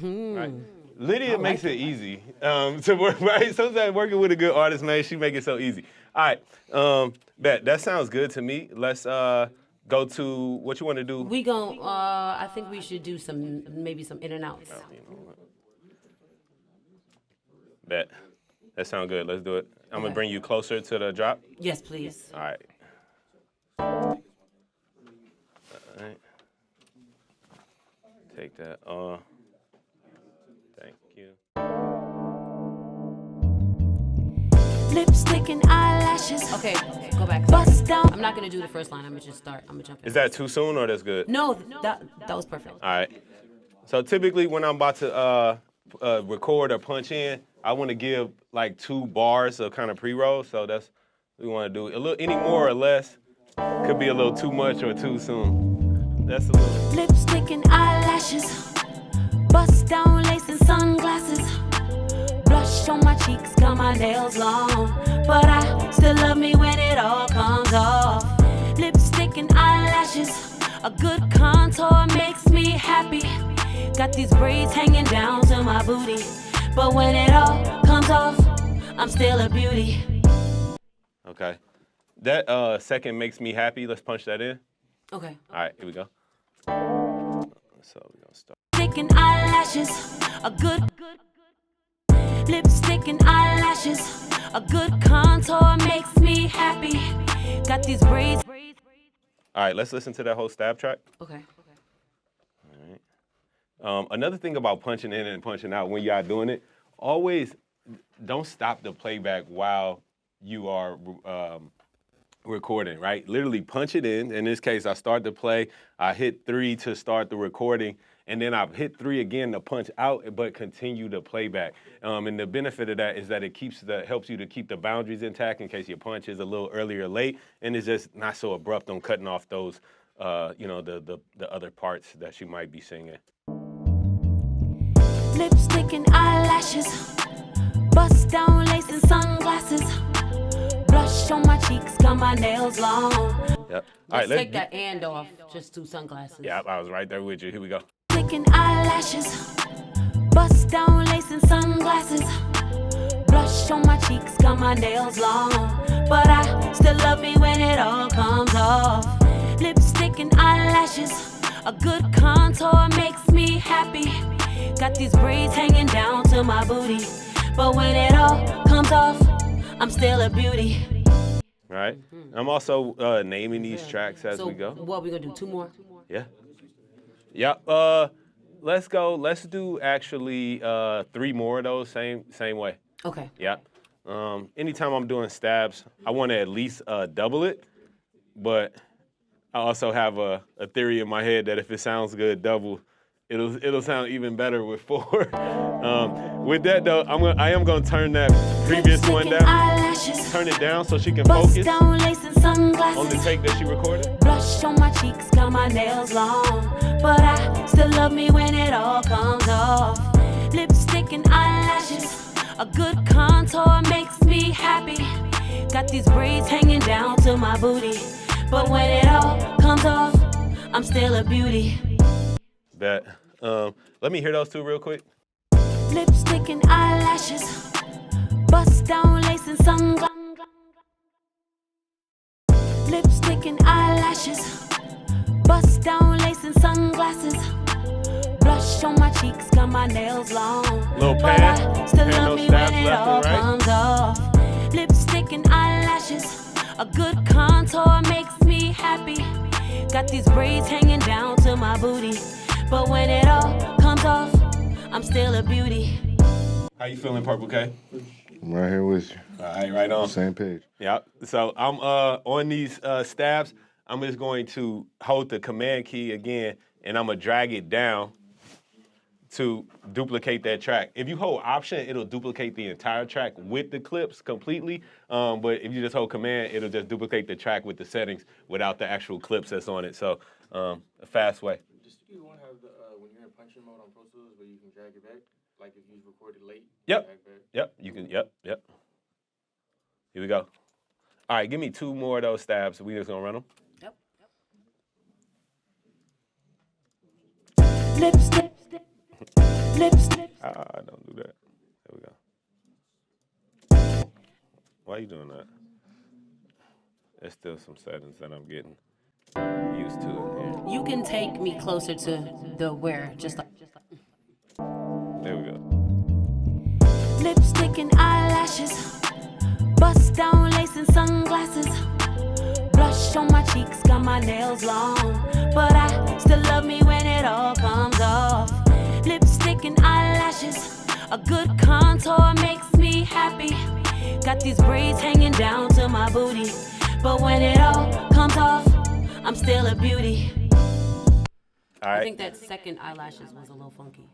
Right. Lydia makes it easy to work, right? Sometimes working with a good artist, man, she make it so easy. All right, bet that sounds good to me. Let's go to what you want to do. We gon' I think we should do maybe some in and outs. Bet that sounds good. Let's do it. I'm gonna bring you closer to the drop. Yes, please. All right. All right. Take that. Thank you. Lipstick and eyelashes. Okay, go back. Bust down. I'm not gonna do the first line. I'm gonna just start. I'm gonna jump in. Is that too soon or that's good? No, that was perfect. All right. So typically when I'm about to record or punch in, I want to give like 2 bars of kind of pre-roll. So that's what we want to do. A little, any more or less could be a little too much or too soon. That's a little. Lipstick and eyelashes. Bust down lace and sunglasses. Blush on my cheeks, got my nails long, but I still love me when it all comes off. Lipstick and eyelashes, a good contour makes me happy. Got these braids hanging down to my booty, but when it all comes off, I'm still a beauty. Okay. That second makes me happy. Let's punch that in. Okay. All right, here we go. So we're gonna start. Lipstick and eyelashes, a good lipstick and eyelashes, a good contour makes me happy. Got these braids. All right, let's listen to that whole stab track. Okay. All right. Another thing about punching in and punching out when y'all doing it, always don't stop the playback while you are recording, right? Literally punch it in. In this case, I start to play, I hit 3 to start the recording, and then I hit 3 again to punch out, but continue the playback. And the benefit of that is that it helps you to keep the boundaries intact in case your punch is a little earlier or late, and it's just not so abrupt on cutting off those, the other parts that you might be singing. Lipstick and eyelashes, bust down lace and sunglasses. Blush on my cheeks, got my nails long. Yep. Let's take that and off, just 2 sunglasses. Yeah, I was right there with you. Here we go. Lipstick and eyelashes, bust down lace and sunglasses. Blush on my cheeks, got my nails long, but I still love me when it all comes off. Lipstick and eyelashes, a good contour makes me happy. Got these braids hanging down to my booty, but when it all comes off, I'm still a beauty. Right. I'm also naming these tracks as we go. So what we gonna do? 2 more? Yeah. Yep. Let's go. Let's do actually 3 more of those same way. Okay. Yep. Anytime I'm doing stabs, I want to at least double it, but I also have a theory in my head that if it sounds good double, it'll sound even better with 4. With that though, I am gonna turn that previous one down. Turn it down so she can focus on the take that she recorded. Blush on my cheeks, got my nails long, but I still love me when it all comes off. Lipstick and eyelashes, a good contour makes me happy. Got these braids hanging down to my booty, but when it all comes off, I'm still a beauty. Bet. Let me hear those 2 real quick. Lipstick and eyelashes, bust down lace and sunglasses. Lipstick and eyelashes, bust down lace and sunglasses. Blush on my cheeks, got my nails long, Little but pan. I still Pan love those me when stabs it left all and right. comes off. Lipstick and eyelashes, a good contour makes me happy. Got these braids hanging down to my booty, but when it all comes off, I'm still a beauty. How you feeling, Purple K? I'm right here with you. All right, right on. Same page. Yep. So I'm on these stabs. I'm just going to hold the command key again, and I'm gonna drag it down to duplicate that track. If you hold Option, it'll duplicate the entire track with the clips completely. But if you just hold Command, it'll just duplicate the track with the settings without the actual clips that's on it. So a fast way. Just you want to have the when you're in punching mode on Pro Tools where you can drag it back, like if you recorded late. Yep. Drag back. Yep. You can. Yep. Yep. Here we go. All right, give me 2 more of those stabs. We just gonna run them. Yep. Lipstick. Lipstick. Don't do that. There we go. Why are you doing that? There's still some settings that I'm getting used to in here. You can take me closer to the where, just like. There we go. Lipstick and eyelashes, bust down lace and sunglasses, blush on my cheeks, got my nails long, but I still love me when it all comes off. Lipstick and eyelashes, a good contour makes me happy. Got these braids hanging down to my booty, but when it all comes off, I'm still a beauty. All right. I think that second eyelashes was a little funky.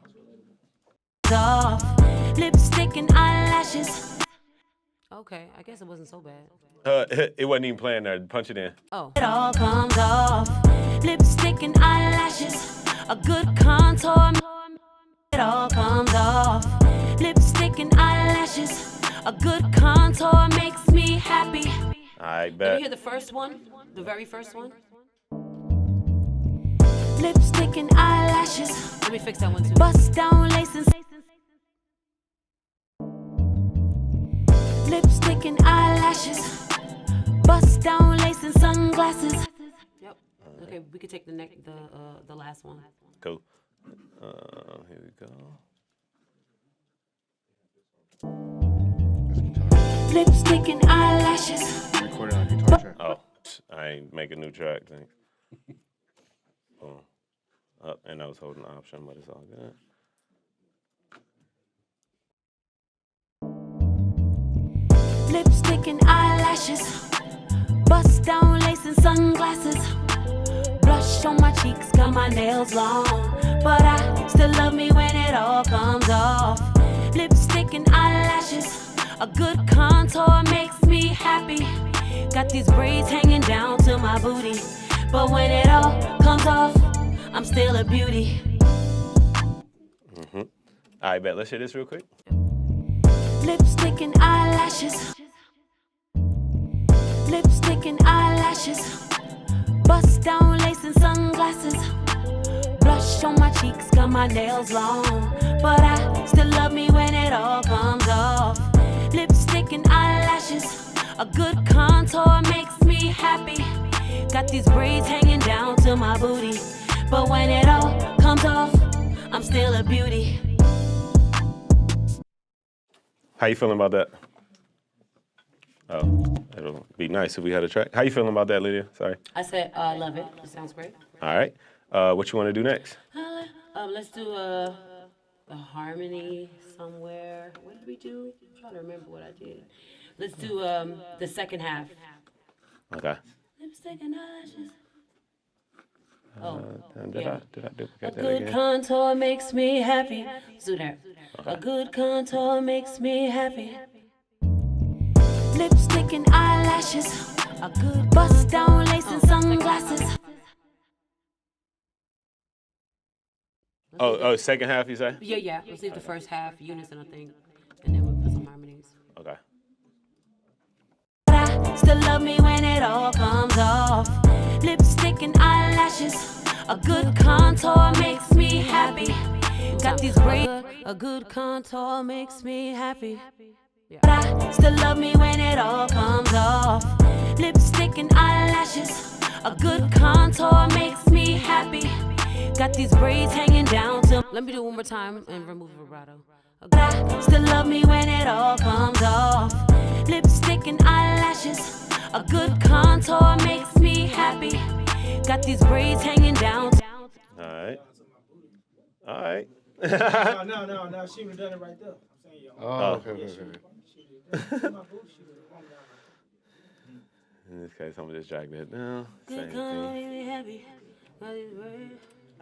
Off, lipstick and eyelashes. Okay, I guess it wasn't so bad. It wasn't even playing there. Punch it in. Oh. It all comes off. Lipstick and eyelashes. A good contour. It all comes off. Lipstick and eyelashes. A good contour makes me happy. I Did bet. you hear the first one? The very first one? Lipstick and eyelashes. Let me fix that one too. Bust down lace and lipstick and eyelashes, bust down lace and sunglasses. Yep. Okay, we could take the last one. Cool. Here we go. Lipstick and eyelashes. Recording on guitar track. Oh, I ain't make a new track, thanks. Boom. And I was holding Option, but it's all good. Lipstick and eyelashes, bust down lace and sunglasses, blush on my cheeks, got my nails long, but I still love me when it all comes off. Lipstick and eyelashes, a good contour makes me happy. Got these braids hanging down to my booty, but when it all comes off, I'm still a beauty. I bet. Let's hear this real quick. Lipstick and eyelashes. Lipstick and eyelashes. Bust down lace and sunglasses. Blush on my cheeks, got my nails long, but I still love me when it all comes off. Lipstick and eyelashes. A good contour makes me happy. Got these braids hanging down to my booty, but when it all comes off, I'm still a beauty. How you feeling about that? Oh, it'll be nice if we had a track. How you feeling about that, Lydia? Sorry. I said, I love it. It sounds great. All right. What you want to do next? Let's do a harmony somewhere. What did we do? I'm trying to remember what I did. Let's do the second half. Okay. Lipstick and eyelashes. Did I A duplicate that good again? contour makes me happy. Let's do that. A good contour makes me happy. Lipstick and eyelashes. A good bust down lace and sunglasses. Oh, second half, you say? Yeah. Let's leave the first half unison, I think, and then we'll put some harmonies. Okay. Still love me when it all comes off. Lipstick and eyelashes. A good contour makes me happy. Got these braids. A good contour makes me happy. Still love me when it all comes off. Lipstick and eyelashes. A good contour makes me happy. Got these braids hanging down to. Let me do it one more time and remove vibrato. Still love me when it all comes off. Lipstick and eyelashes. A good contour makes me happy. Got these braids hanging down. All right. No, she would have done it right there. I'm saying, yo. Oh, okay. In this case, I'm gonna just drag that down. Same Good thing. kind make me happy. All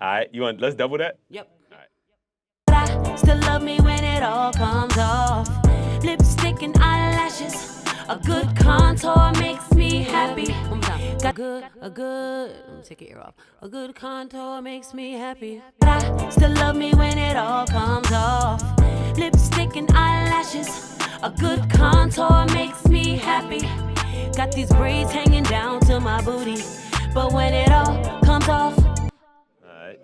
right, let's double that? Yep. All right. But I still love me when it all comes off. Lipstick and eyelashes. A good contour makes me happy. One more time. Got a good, let me take your ear off. A good contour makes me happy. But I still love me when it all comes off. Lipstick and eyelashes. A good contour makes me happy. Got these braids hanging down to my booty. But when it all comes off. All right.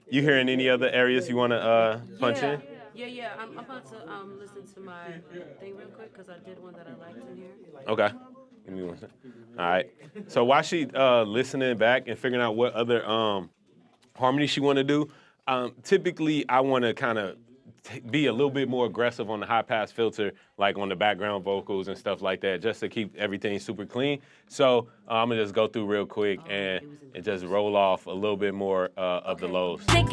You hearing any other areas you want to punch in? Yeah. I'm about to listen to my thing real quick because I did one that I liked in here. Okay. Give me 1 second. All right. So while she listening back and figuring out what other harmonies she want to do, typically I want to kind of be a little bit more aggressive on the high pass filter, like on the background vocals and stuff like that, just to keep everything super clean. So I'm gonna just go through real quick and just roll off a little bit more of the lows. I'm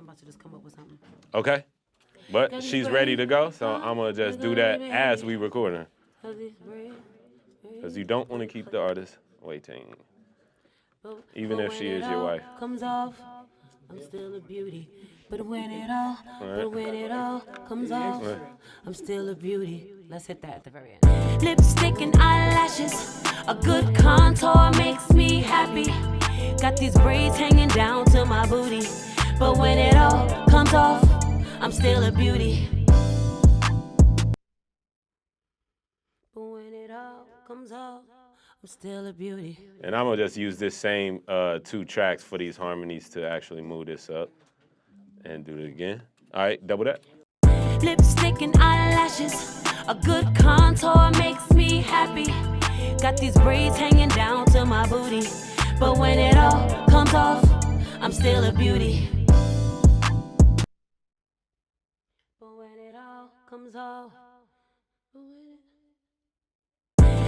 about to just come up with something. Okay. But she's ready to go, so I'm gonna just do that as we recording. Because you don't want to keep the artist waiting, even if she is your wife. Comes off, I'm still a beauty. But when it all comes off, I'm still a beauty. Let's hit that at the very end. Lipstick and eyelashes, a good contour makes me happy. Got these braids hanging down to my booty. But when it all comes off, I'm still a beauty. But when it all comes off, I'm still a beauty. And I'm gonna just use this same 2 tracks for these harmonies to actually move this up and do it again. All right, double that. Lipstick and eyelashes, a good contour makes me happy. Got these braids hanging down to my booty. But when it all comes off, I'm still a beauty. But when it all comes off,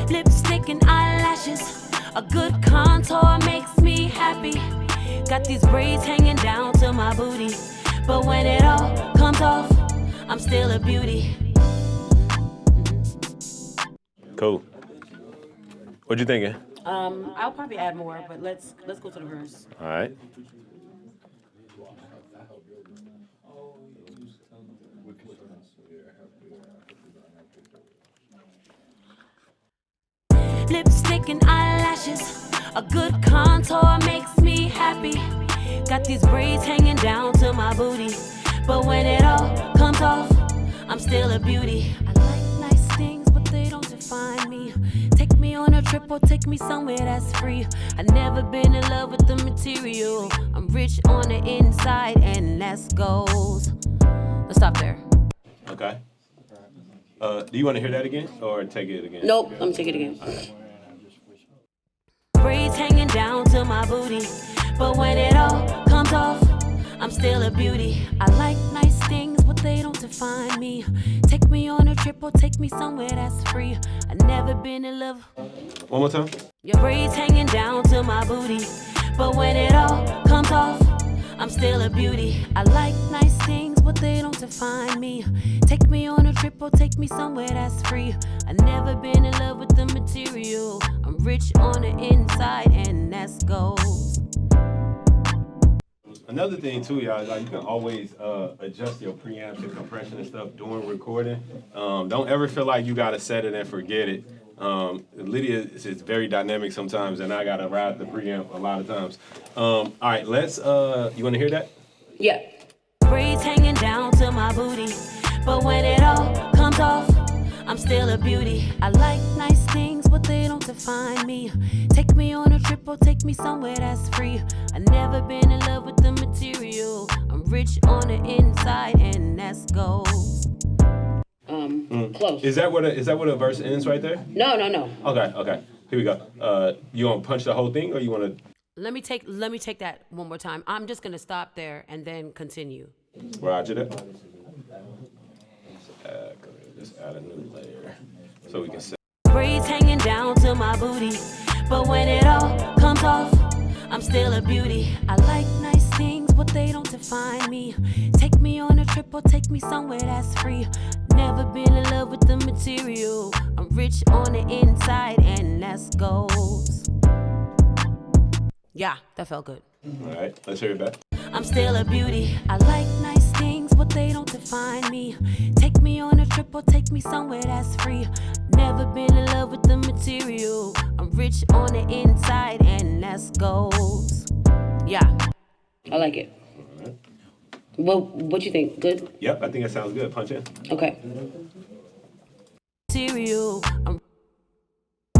lipstick and eyelashes, a good contour makes me happy. Got these braids hanging down to my booty. But when it all comes off, I'm still a beauty. Cool. What you thinking? I'll probably add more, but let's go to the verse. All right. Lipstick and eyelashes, a good contour makes me happy. Got these braids hanging down to my booty. But when it all comes off, I'm still a beauty. I like nice things, but they don't define me. Take me on a trip or take me somewhere that's free. I never been in love with the material. I'm rich on the inside, and that's goals. Let's stop there. Okay. Do you want to hear that again or take it again? Nope, I'm taking it again. Okay. Braids hanging down to my booty. But when it all comes off, I'm still a beauty. I like nice things, but they don't define me. Take me on a trip or take me somewhere that's free. I never been in love. One more time. Your braids hanging down to my booty. But when it all comes off, I'm still a beauty. I like nice things, but they don't define me. Take me on a trip or take me somewhere that's free. I never been in love with the material. I'm rich on the inside, and that's goals. Another thing too, y'all, like you can always adjust your preamps and compression and stuff during recording. Don't ever feel like you gotta set it and forget it. Lydia is very dynamic sometimes, and I gotta ride the preamp a lot of times. All right, let's. You wanna hear that? Yeah. Braids hanging down to my booty, but when it all comes off, I'm still a beauty. I like nice things, but they don't define me. Take me on a trip or take me somewhere that's free. I never been in love with the material. I'm rich on the inside, and that's goals. Close. Is that what a verse ends right there? No. Okay. Here we go. You want to punch the whole thing, or you want to? Let me take that one more time. I'm just gonna stop there and then continue. Roger that. Just add a new layer so we can set. Braids hanging down to my booty, but when it all comes off, I'm still a beauty. I like nice things, but they don't define me. Take me on a trip or take me somewhere that's free. Never been in love with the material. I'm rich on the inside, and that's goals. Yeah, that felt good. All right, let's hear it back. I'm still a beauty. I like nice things, but they don't define me. Take me on a trip or take me somewhere that's free. Never been in love with the material. I'm rich on the inside, and that's goals. Yeah, I like it. All right. Well, what you think? Good? Yep, I think that sounds good. Punch in. Okay. Material. I'm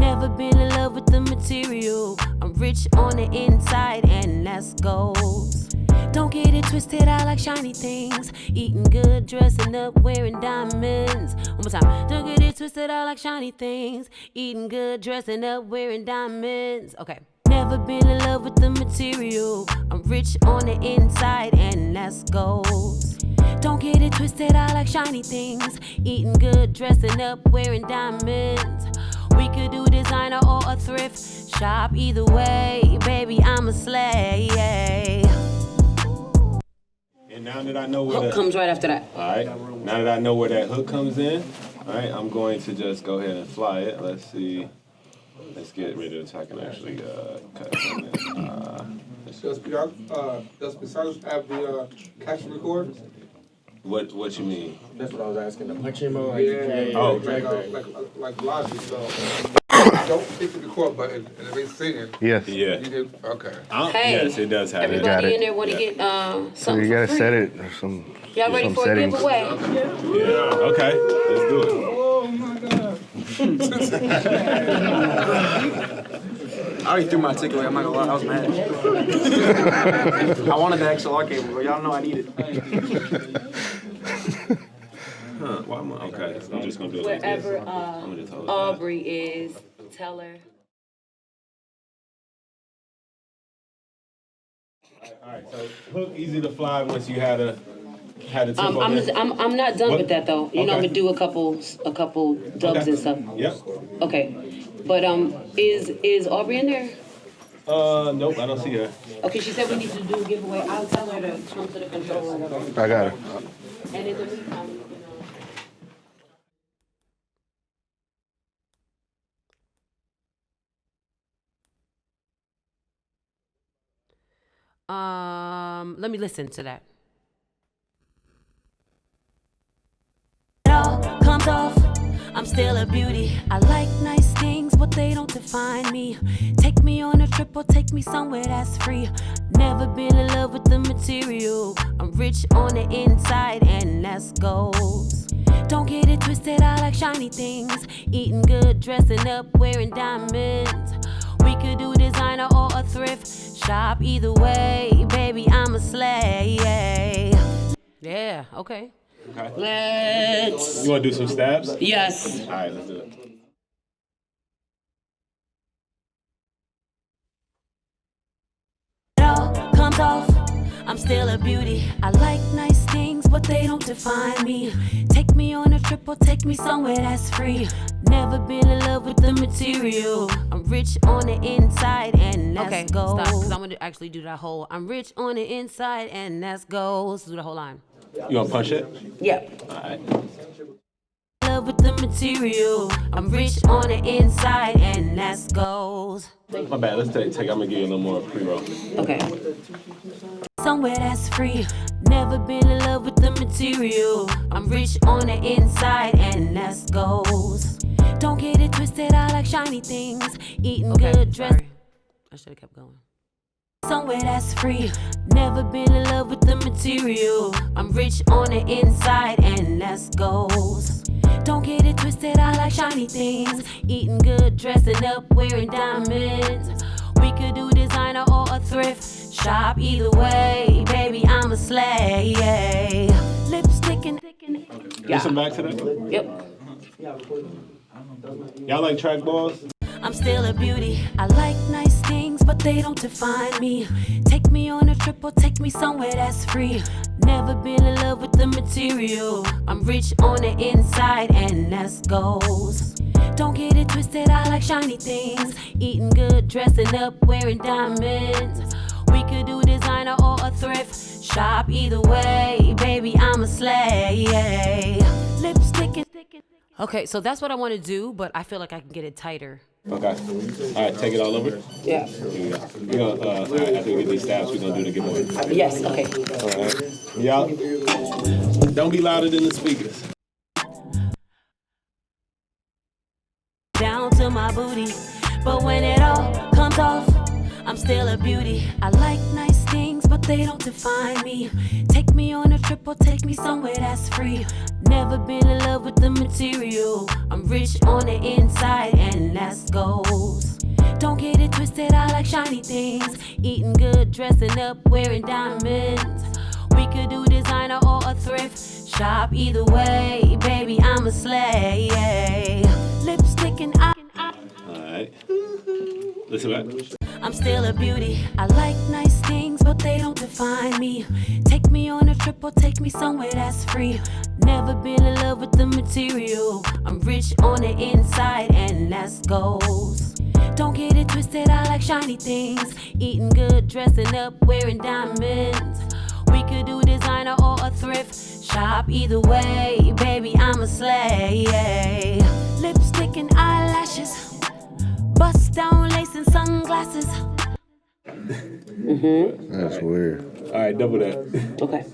never been in love with the material. I'm rich on the inside, and that's goals. Don't get it twisted, I like shiny things. Eating good, dressing up, wearing diamonds. One more time. Don't get it twisted, I like shiny things. Eating good, dressing up, wearing diamonds. Okay. Never been in love with the material. I'm rich on the inside, and that's goals. Don't get it twisted, I like shiny things. Eating good, dressing up, wearing diamonds. We could do designer or a thrift shop. Either way, baby, I'm a slay. And now that I know where Hook comes right after that. all right, now that I know where that hook comes in, all right, I'm going to just go ahead and fly it. Let's see. Let's get rid of it so I can actually cut from this. Does Petus have the caption record? What you mean? That's what I was asking. The punching mode. Yeah. Oh. Like Logic. So don't hit the record button and if they singing. Yes. Yeah. You did okay. Hey, yes, it does have everybody Got it. in there want to get So something you gotta for free. set it or some. Y'all ready some for settings. a giveaway? it. Yeah. Okay. Let's do it. Oh my God. I already threw my ticket away. I'm not gonna lie. I was mad. I wanted the XLR cable, but y'all know I need it. Huh? Why am I? Okay. I'm just gonna do it like this. Wherever I'm gonna just hold it Aubrey is, tell her. All right. So hook easy to fly once you had a tempo. I'm not done What? with that though. You know, I'm Okay. gonna do a couple dubs Okay. and stuff. Yep. Okay, but is Aubrey in there? Nope. I don't see her. Okay, she said we need to do a giveaway. I'll tell her to come to the control room. I got it. And in the meantime, let me listen to that. It all comes off. I'm still a beauty. I like nice things, but they don't define me. Take me on a trip or take me somewhere that's free. Never been in love with the material. I'm rich on the inside, and that's goals. Don't get it twisted, I like shiny things. Eating good, dressing up, wearing diamonds. We could do designer or a thrift shop. Either way, baby, I'm a slay. Yeah, okay. Okay. Let's. You wanna do some stabs? Yes. All right. Let's do it. It all comes off. I'm still a beauty. I like nice things, but they don't define me. Take me on a trip or take me somewhere that's free. Never been in love with the material. I'm rich on the inside, and that's goals. Stop, because I'm gonna actually do that whole. I'm rich on the inside, and that's goals. Do the whole line. You wanna punch it? Yeah. All right. Love with the material. I'm rich on the inside, and that's goals. My bad. Let's take. I'm gonna give you a little more pre-roll. Okay. Somewhere that's free. Never been in love with the material. I'm rich on the inside, and that's goals. Don't get it twisted, I like shiny things. Eating good, dressed. I should have kept going. Somewhere that's free. Never been in love with the material. I'm rich on the inside, and that's goals. Don't get it twisted, I like shiny things. Eating good, dressing up, wearing diamonds. We could do designer or a thrift shop. Either way, baby, I'm a slay. Lipstick and Listen back to that. Yep. Y'all like track balls? I'm still a beauty. I like nice things, but they don't define me. Take me on a trip or take me somewhere that's free. Never been in love with the material. I'm rich on the inside, and that's goals. Don't get it twisted, I like shiny things. Eating good, dressing up, wearing diamonds. Shop either way, baby, I'm a slay. Lipstick and... Okay, so that's what I want to do, but I feel like I can get it tighter. Okay. All right, take it all over. Yeah. Here we go. We're gonna, all right, after we get these stabs, we're gonna do the giveaway. Yes, okay. All right. Y'all, don't be louder than the speakers. Down to my booty, but when it all comes off, I'm still a beauty. I like nice things, but they don't define me. Take me on a trip or take me somewhere that's free. Never been in love with the material. I'm rich on the inside, and that's goals. Don't get it twisted, I like shiny things. Eating good, dressing up, wearing diamonds. We could do designer or a thrift shop. Either way, baby, I'm a slay. Lipstick and eye. All right. Listen back. I'm still a beauty. I like nice things, but they don't define me. Take me on a trip or take me somewhere that's free. Never been in love with the material. I'm rich on the inside, and that's goals. Don't get it twisted, I like shiny things. Eating good, dressing up, wearing diamonds. We could do designer or a thrift shop. Either way, baby, I'm a slay. Lipstick and eyelashes. Bust down lace and sunglasses. That's weird. All right, double that. Okay.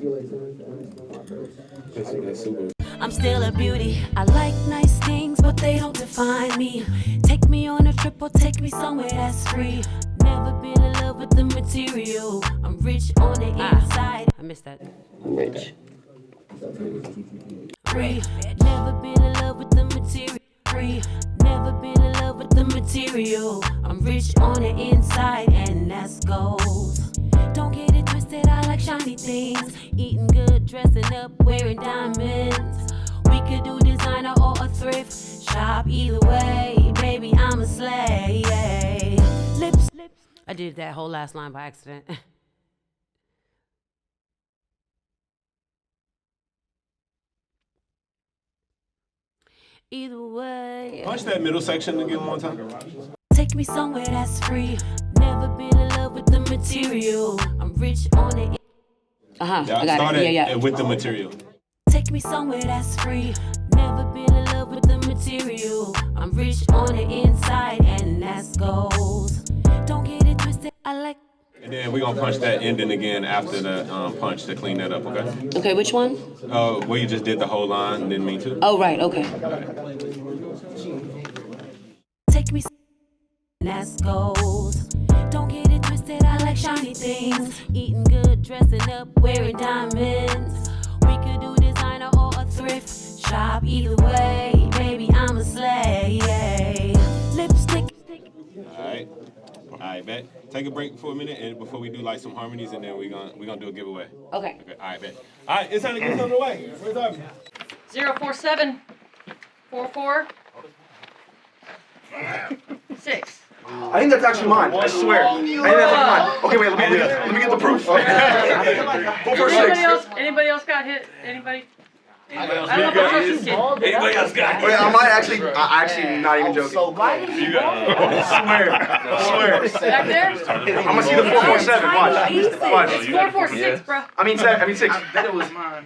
That's super. I'm still a beauty. I like nice things, but they don't define me. Take me on a trip or take me somewhere that's free. Never been in love with the material. I'm rich on the inside. I missed that. I'm rich. Free. Never been in love with the material. Free. Never been in love with the material. I'm rich on the inside, and that's goals. Don't get it twisted, I like shiny things. Eating good, dressing up, wearing diamonds. We could do designer or a thrift shop. Either way, baby, I'm a slay. Lips. I did that whole last line by accident. Either way. Punch that middle section again one time. Take me somewhere that's free. Never been in love with the material. I'm rich on it. I got it. Yeah. With the material. Take me somewhere that's free. Never been in love with the material. I'm rich on the inside, and that's goals. Don't get it twisted. I like. And then we're gonna punch that ending again after the punch to clean that up, okay? Okay, which one? Where you just did the whole line, didn't mean to. Oh, right, okay. Take me, that's goals. Don't get it twisted, I like shiny things. Eating good, dressing up, wearing diamonds. We could do designer or a thrift shop. Either way, baby, I'm a slay. Lipstick. All right, bet. Take a break for a minute, and before we do like some harmonies, and then we're gonna do a giveaway. Okay. All right, bet. All right, it's time to get on the way. Where's our 047 44 6. I think that's actually mine. I swear. I think that's actually mine. Okay, wait. Let me get the proof. 446. Anybody else got hit? Anybody? I don't know if I trust this kid. Anybody else got Wait, I might actually. I actually not even joking. You got I swear. Back there? I'm gonna see the 447. Watch. It's 446, bro. I mean 6. I bet it was mine.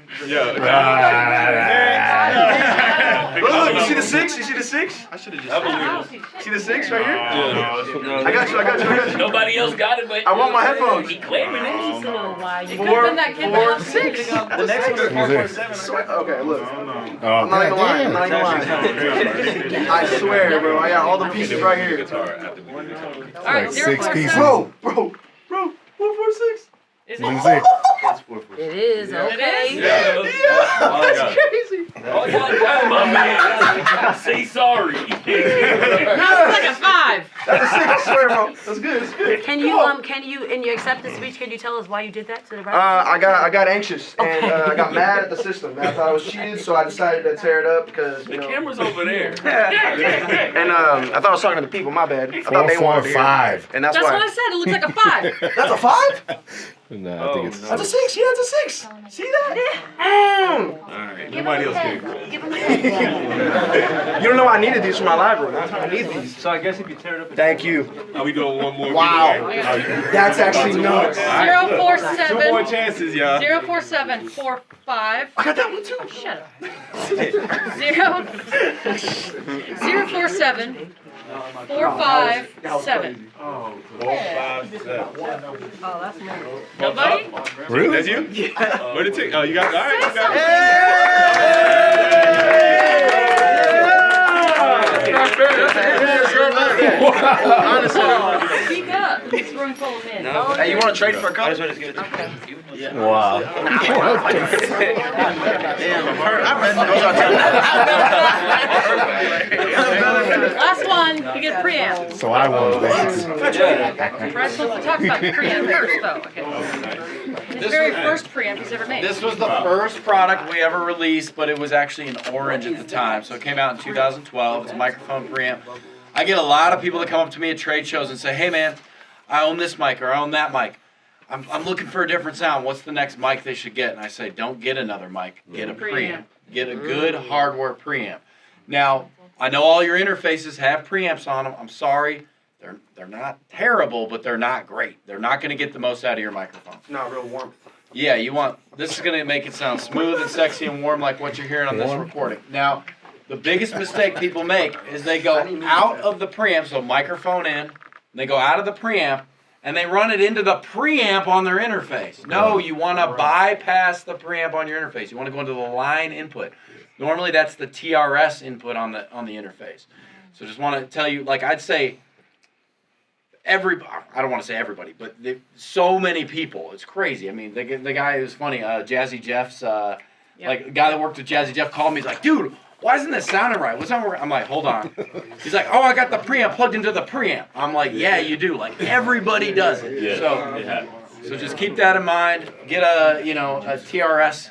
Look, you see the 6? You see the 6? I should have just. See the 6 right here? I got you. Nobody else got it, but I want my headphones. he claiming it. It could have been that kid that 6. The next one is 447. Okay, look. Oh, I'm not even lying. I swear, bro. I got all the pieces right here. Alright, Like 6 pieces. Bro, 446. Is Six. It is, okay. That's crazy. Oh, my man. Say sorry. That's like a 5. That's a 6. I swear, bro. That's good. That's good. Can you in your acceptance speech, can you tell us why you did that to the right? I got anxious and I got mad at the system. I thought I was cheated, so I decided to tear it up because The camera's over there. And I thought I was talking to the people. My bad. I thought they wanted to hear it. 445. And that's That's why. what I said. It looks like a 5. That's a 5? Nah, I think it's That's a 6. Yeah, it's a 6. See that? Alright, nobody else can. Give him a head. You don't know I needed these for my library. I need these. So I guess if you tear it up. Thank you. Are we doing one more? Wow. That's actually nuts. 047. 2 more chances, y'all. 04745. I got that one too. Shut up. 047 457. 457. Oh, that's me. Nobody? really. That's you? Yeah. Where'd it take? Oh, you got. All right, you got. Speak up. It's room full of men. Hey, you want to trade for a cup? Wow. Last one, you get a preamp. So I won, basically. Brad's supposed to talk about the preamp first, though. Okay. His very first preamp he's ever made. This was the first product we ever released, but it was actually in orange at the time. So it came out in 2012. It's a microphone preamp. I get a lot of people that come up to me at trade shows and say, hey man, I own this mic or I own that mic. I'm looking for a different sound. What's the next mic they should get? And I say, don't get another mic. Get a preamp. Get a good hardware preamp. Now, I know all your interfaces have preamps on them. I'm sorry. They're not terrible, but they're not great. They're not going to get the most out of your microphone. Not real warm. Yeah, this is going to make it sound smooth and sexy and warm like what you're hearing on this recording. Now, the biggest mistake people make is they go out of the preamp, so microphone in, and they go out of the preamp, and they run it into the preamp on their interface. No, you want to bypass the preamp on your interface. You want to go into the line input. Normally, that's the TRS input on the interface. So just want to tell you, like I'd say, I don't want to say everybody, but so many people. It's crazy. I mean, the guy who's funny, Jazzy Jeff's, like the guy that worked with Jazzy Jeff called me. He's like, dude, why isn't this sounding right? What's not working? I'm like, hold on. He's like, oh, I got the preamp plugged into the preamp. I'm like, yeah, you do. Like everybody does it. Yeah. So just keep that in mind. Get a TRS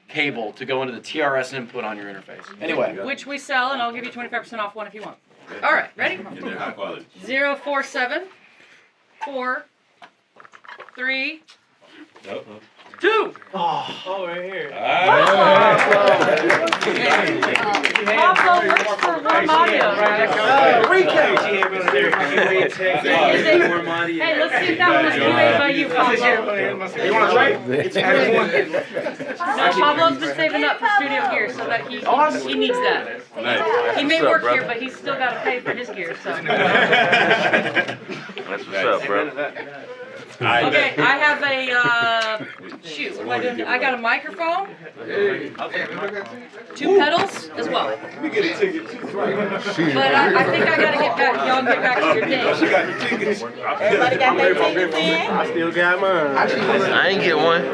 cable to go into the TRS input on your interface. Anyway. Which we sell, and I'll give you 25% off one if you want. All right, ready? They're high quality. 047 4 3 Nope. 2. Oh, right here. Pablo works for Warm Audio. Hey, let's see if that one was QA'd by you, Pablo. You want to try? No, Pablo's been saving up for studio gear, so that he needs that. He may work here, but he's still got to pay for his gear, so. That's what's up, bro. Okay, I have a, shoot, what am I doing? I got a microphone, 2 pedals as well. We get a ticket too. But I think I gotta get back, y'all get back to your day. She got the tickets. Everybody got their tickets in? I still got mine. I ain't get one.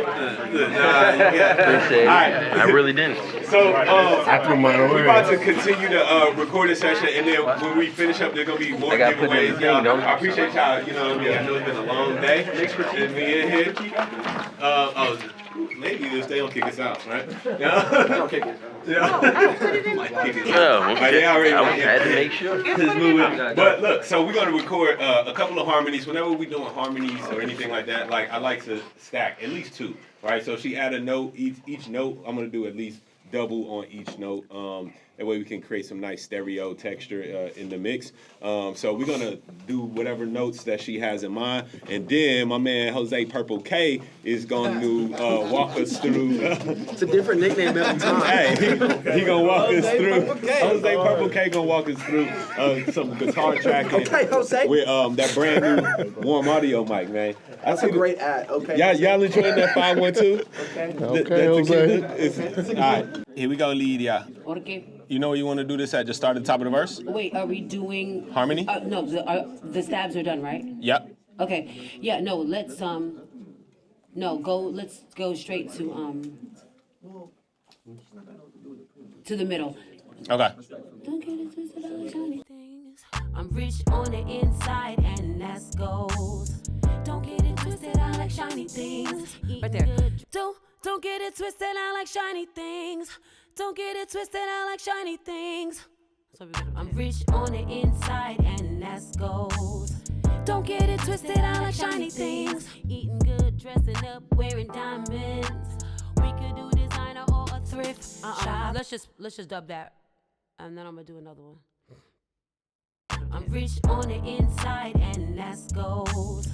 Appreciate it. I really didn't. So, I threw mine away. we're about to continue the recording session, and then when we finish up, there's gonna be more gotta put giveaways. it in the thing, don't you? I appreciate y'all. You know, I know it's been a long day. Thanks for being in here. Maybe they'll stay on kick us out, right? Yeah. Don't kick it. Might kick us out. No, But they already I had to make sure. But look, so we're gonna record a couple of harmonies. Whenever we're doing harmonies or anything like that, like I like to stack at least 2, right? So she add a note, each note, I'm gonna do at least double on each note. That way we can create some nice stereo texture in the mix. So we're gonna do whatever notes that she has in mind, and then my man Jose Purple K is going to walk us through. It's a different nickname every time. Hey, he gonna walk us through. Jose Purple K gonna walk us through some guitar tracking Okay, Jose. with that brand new Warm Audio mic, man. That's a great ad. Okay. Y'all enjoying that 512? Okay, Jose. All right, here we go, Lydia. Okay. You know where you want to do this at? Just start at the top of the verse? Wait, are we doing Harmony? No, the stabs are done, right? Yep. Okay. Yeah, no, let's go straight to the middle. Okay. Don't get it twisted, all the shiny things. I'm rich on the inside and that's gold. Don't get it twisted, I like shiny things. Right there. Don't get it twisted, I like shiny things. Don't get it twisted, I like shiny things. I'm rich on the inside and that's gold. Don't get it twisted, I like shiny things. Eating good, dressing up, wearing diamonds. We could do designer or a thrift shop. Let's just dub that, and then I'm gonna do another one. I'm rich on the inside, and that's gold.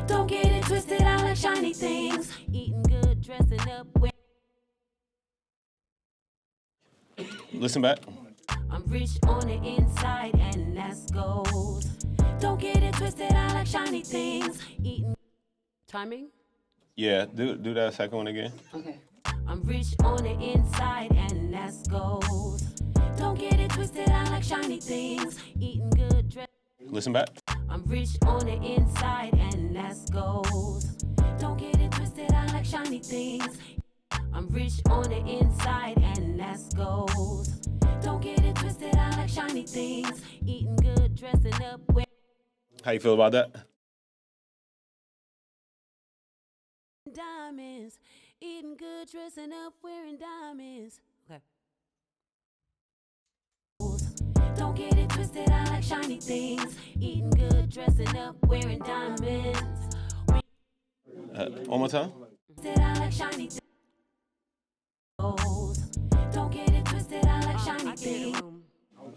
Don't get it twisted, I like shiny things. Eating good, dressing up. Listen back. I'm rich on the inside, and that's gold. Don't get it twisted, I like shiny things. Eating. Timing? Yeah, do that second one again. Okay. I'm rich on the inside, and that's gold. Don't get it twisted, I like shiny things. Eating good, dress. Listen back. I'm rich on the inside, and that's gold. Don't get it twisted, I like shiny things. I'm rich on the inside, and that's gold. Don't get it twisted, I like shiny things. Eating good, dressing up. How you feel about that? Diamonds. Eating good, dressing up, wearing diamonds. Okay. Don't get it twisted, I like shiny things. Eating good, dressing up, wearing diamonds. One more time. I like shiny things. Don't get it twisted, I like shiny things.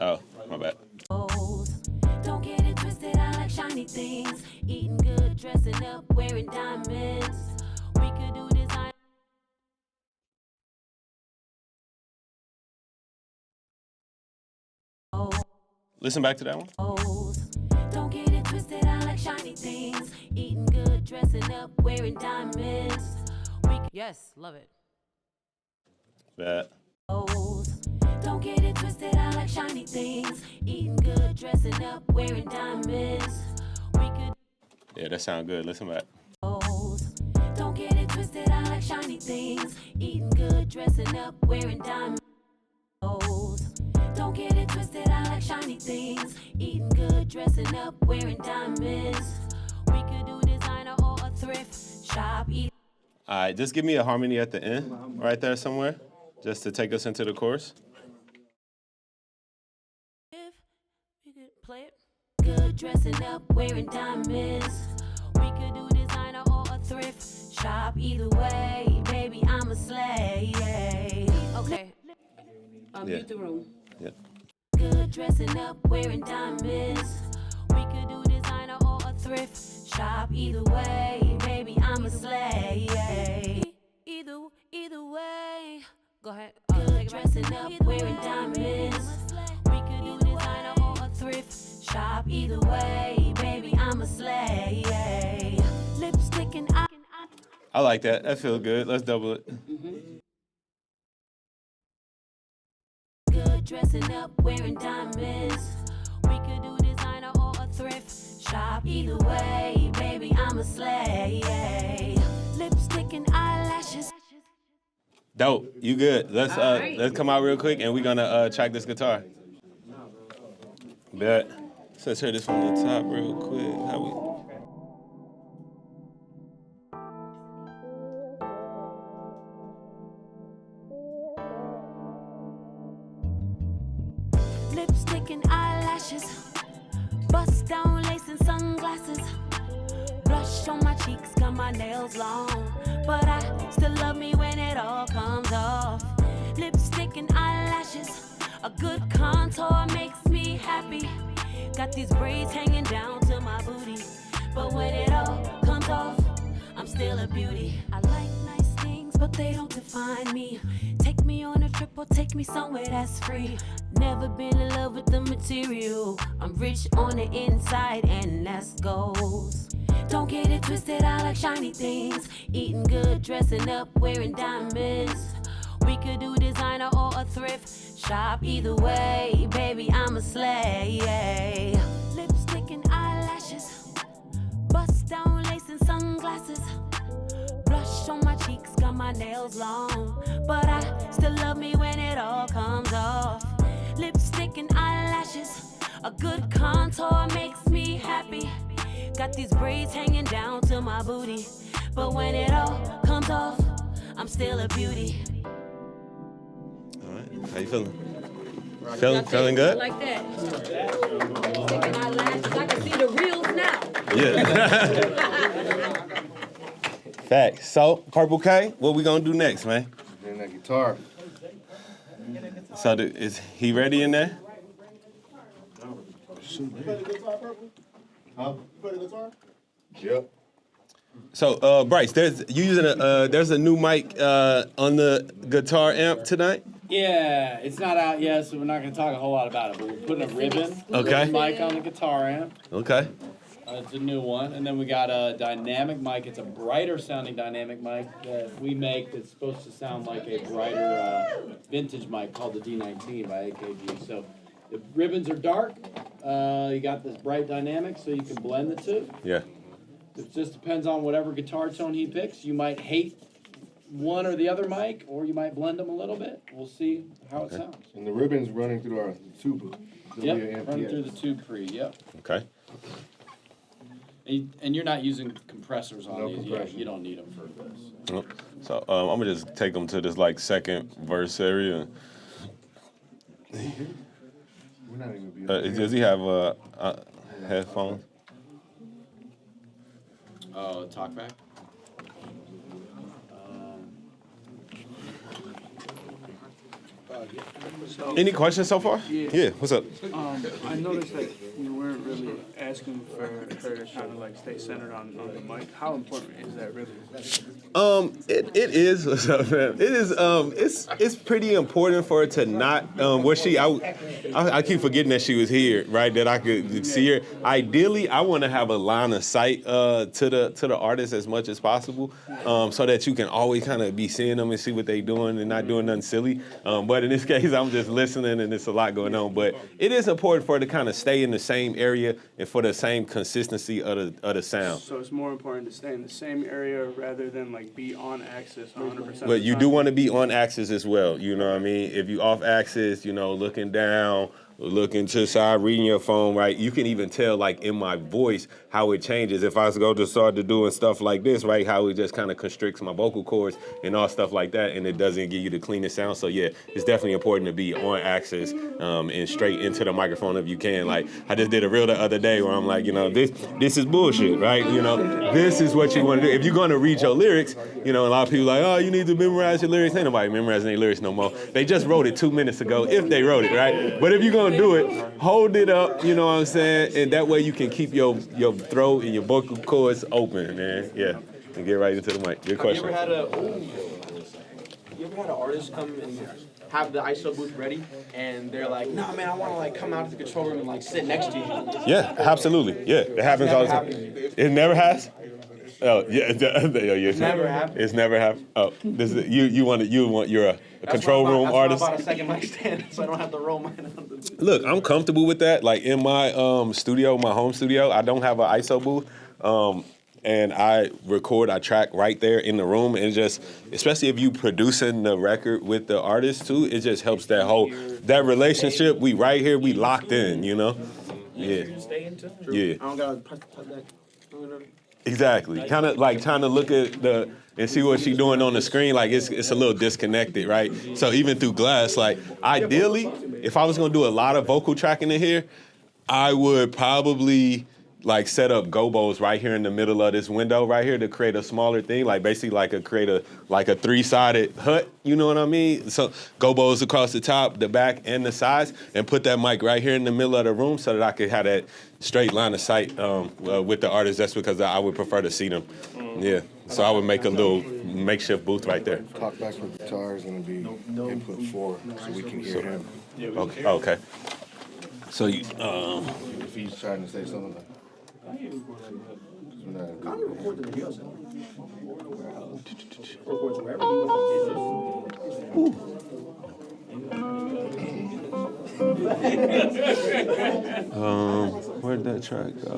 Oh, my bad. Don't get it twisted, I like shiny things. Eating good, dressing up, wearing diamonds. We could do design. Listen back to that one. Don't get it twisted, I like shiny things. Eating good, dressing up, wearing diamonds. Yes, love it. Bad. Don't get it twisted, I like shiny things. Eating good, dressing up, wearing diamonds. We could. Yeah, that sound good. Listen back. Don't get it twisted, I like shiny things. Eating good, dressing up, wearing diamonds. Don't get it twisted, I like shiny things. Eating good, dressing up, wearing diamonds. We could do designer or a thrift shop. All right, just give me a harmony at the end, right there somewhere, just to take us into the chorus. We could play it. Good, dressing up, wearing diamonds. We could do designer or a thrift shop. Either way, baby, I'm a slay. Okay. Mute the room. Yeah. Good, dressing up, wearing diamonds. We could do designer or a thrift shop. Either way, baby, I'm a slay. Either way. Go ahead. Good, dressing up, wearing diamonds. We could do designer or a thrift shop. Either way, baby, I'm a slay. Lipstick and I like that. That feels good. Let's double it. Good, dressing up, wearing diamonds. We could do designer or a thrift shop. Either way, baby, I'm a slay. Lipstick and eyelashes. Dope. You good. Let's come out real quick and we're gonna track this guitar. Bet. So let's hear this from the top real quick. Lipstick and eyelashes. Bust down lace and sunglasses. Blush on my cheeks, got my nails long. But I still love me when it all comes off. Lipstick and eyelashes. A good contour makes me happy. Got these braids hanging down to my booty. But when it all comes off, I'm still a beauty. I like nice things, but they don't define me. Take me on a trip or take me somewhere that's free. Never been in love with the material. I'm rich on the inside, and that's gold. Don't get it twisted, I like shiny things. Eating good, dressing up, wearing diamonds. We could do designer or a thrift shop. Either way, baby, I'm a slay. Lipstick and eyelashes. Bust down lace and sunglasses. Blush on my cheeks, got my nails long. But I still love me when it all comes off. Lipstick and eyelashes. A good contour makes me happy. Got these braids hanging down to my booty. But when it all comes off, I'm still a beauty. All right. How you feeling? Feeling good? I like that. Taking eyelashes. I can see the reels now. Yeah. Facts. So, Purple K, what we gonna do next, man? And that guitar. So, is he ready in there? Huh? Yep. So, Bryce, there's a new mic on the guitar amp tonight. Yeah, it's not out yet, so we're not going to talk a whole lot about it. But we're putting a ribbon mic on the guitar amp. Okay. It's a new one, and then we got a dynamic mic. It's a brighter sounding dynamic mic that we make that's supposed to sound like a brighter vintage mic called the D19 by AKG. So the ribbons are dark. You got this bright dynamic, so you can blend the two. Yeah. It just depends on whatever guitar tone he picks. You might hate one or the other mic, or you might blend them a little bit. We'll see how it sounds. And the ribbon's running through our tube. Yep, running through the tube pre, yep. Okay. And you're not using compressors on these. Compression. You don't need them for this. So I'm gonna just take them to this like second verse area. We're not even gonna be Does he have headphones? Oh, talk back. Any questions so far? Yeah. What's up? I noticed that you weren't really asking for her to kind of like stay centered on the mic. How important is that really? It is. What's up, man? It is. It's pretty important for her to not. I keep forgetting that she was here, right? That I could see her. Ideally, I want to have a line of sight to the artist as much as possible, so that you can always kind of be seeing them and see what they doing and not doing nothing silly. But in this case, I'm just listening and it's a lot going on. But it is important for her to kind of stay in the same area and for the same consistency of the sound. So it's more important to stay in the same area rather than like be on axis 100%. But you do want to be on axis as well. You know what I mean? If you off axis, looking down, looking to the side, reading your phone, right? You can even tell, like, in my voice how it changes. If I go to start to doing stuff like this, right, how it just kind of constricts my vocal cords and all stuff like that, and it doesn't give you the cleanest sound. So, yeah, it's definitely important to be on axis and straight into the microphone if you can. Like, I just did a reel the other day where I'm like, this is bullshit, right? This is what you want to do. If you're going to read your lyrics, a lot of people are like, oh, you need to memorize your lyrics. Ain't nobody memorizing their lyrics no more. They just wrote it 2 minutes ago, if they wrote it, right? But if you're going to do it, hold it up, you know what I'm saying? And that way you can keep your throat and your vocal cords open, man. Yeah, and get right into the mic. Good question. You ever had an artist come and have the ISO booth ready, and they're like, "Nah, man, I want to like come out to the control room and like sit next to you"? Yeah, absolutely. Yeah, it happens all the time. It never has. Oh yeah, it's never happened. It's never happened. Oh, this is you're a control room artist. That's why I bought a second mic stand, so I don't have to roll mine out. Look, I'm comfortable with that. Like in my studio, my home studio, I don't have an ISO booth. And I track right there in the room, and just, especially if you producing the record with the artist too, it just helps that relationship. We right here, we locked in, Yeah. Yeah. I don't gotta press that. Exactly. Kind of like trying to look at and see what she's doing on the screen. Like it's a little disconnected, right? So even through glass, like ideally, if I was gonna do a lot of vocal tracking in here, I would probably like set up gobos right here in the middle of this window right here to create a smaller thing, like basically create a 3-sided hut, you know what I mean? So gobos across the top, the back, and the sides, and put that mic right here in the middle of the room so that I could have that straight line of sight with the artist. That's because I would prefer to see them. Yeah, so I would make a little makeshift booth right there. Talk back for guitar is going to be input 4, so we can hear him. Okay. So you, if he's trying to say something like, where'd that track go?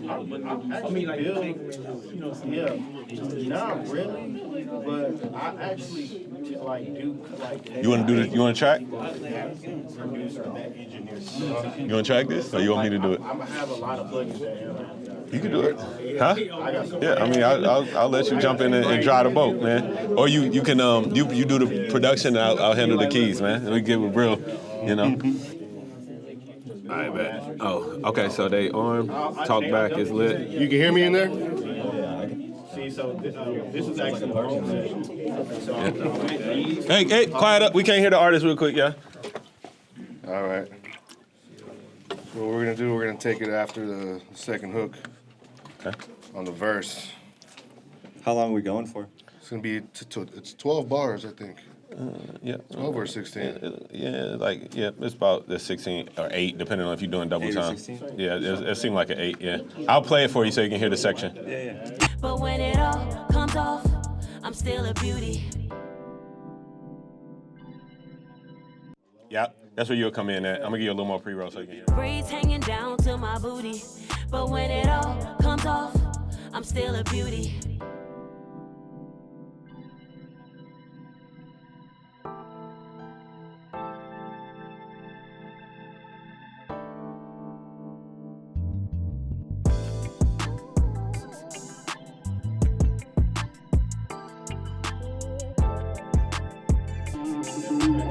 I mean, like, not really, but I actually like do like. You want to do this? You want to track? Producer and engineer. You want to track this, or you want me to do it? I'm gonna have a lot of plugins that. You can do it, huh? Yeah, I mean, I'll let you jump in and try the boat, man. Or you can you do the production, and I'll handle the keys, man. And we give it real, All right, bet. Oh, okay. So they arm talk back is lit. You can hear me in there? See, so this is actually the wrong session. Hey, quiet up. We can't hear the artist real quick, yeah? All right. So what we're gonna do, we're gonna take it after the second hook. Okay. On the verse. How long are we going for? It's gonna be, it's 12 bars, I think. Yeah. 12 or 16? It's about the 16 or 8, depending on if you're doing double 8 or time. 16? Yeah, it seemed like an 8, yeah. I'll play it for you so you can hear the section. Yeah. But when it all comes off, I'm still a beauty. Yep, that's where you'll come in at. I'm gonna give you a little more pre-roll so you can hear. Braids hanging down to my booty. But when it all comes off, I'm still a beauty.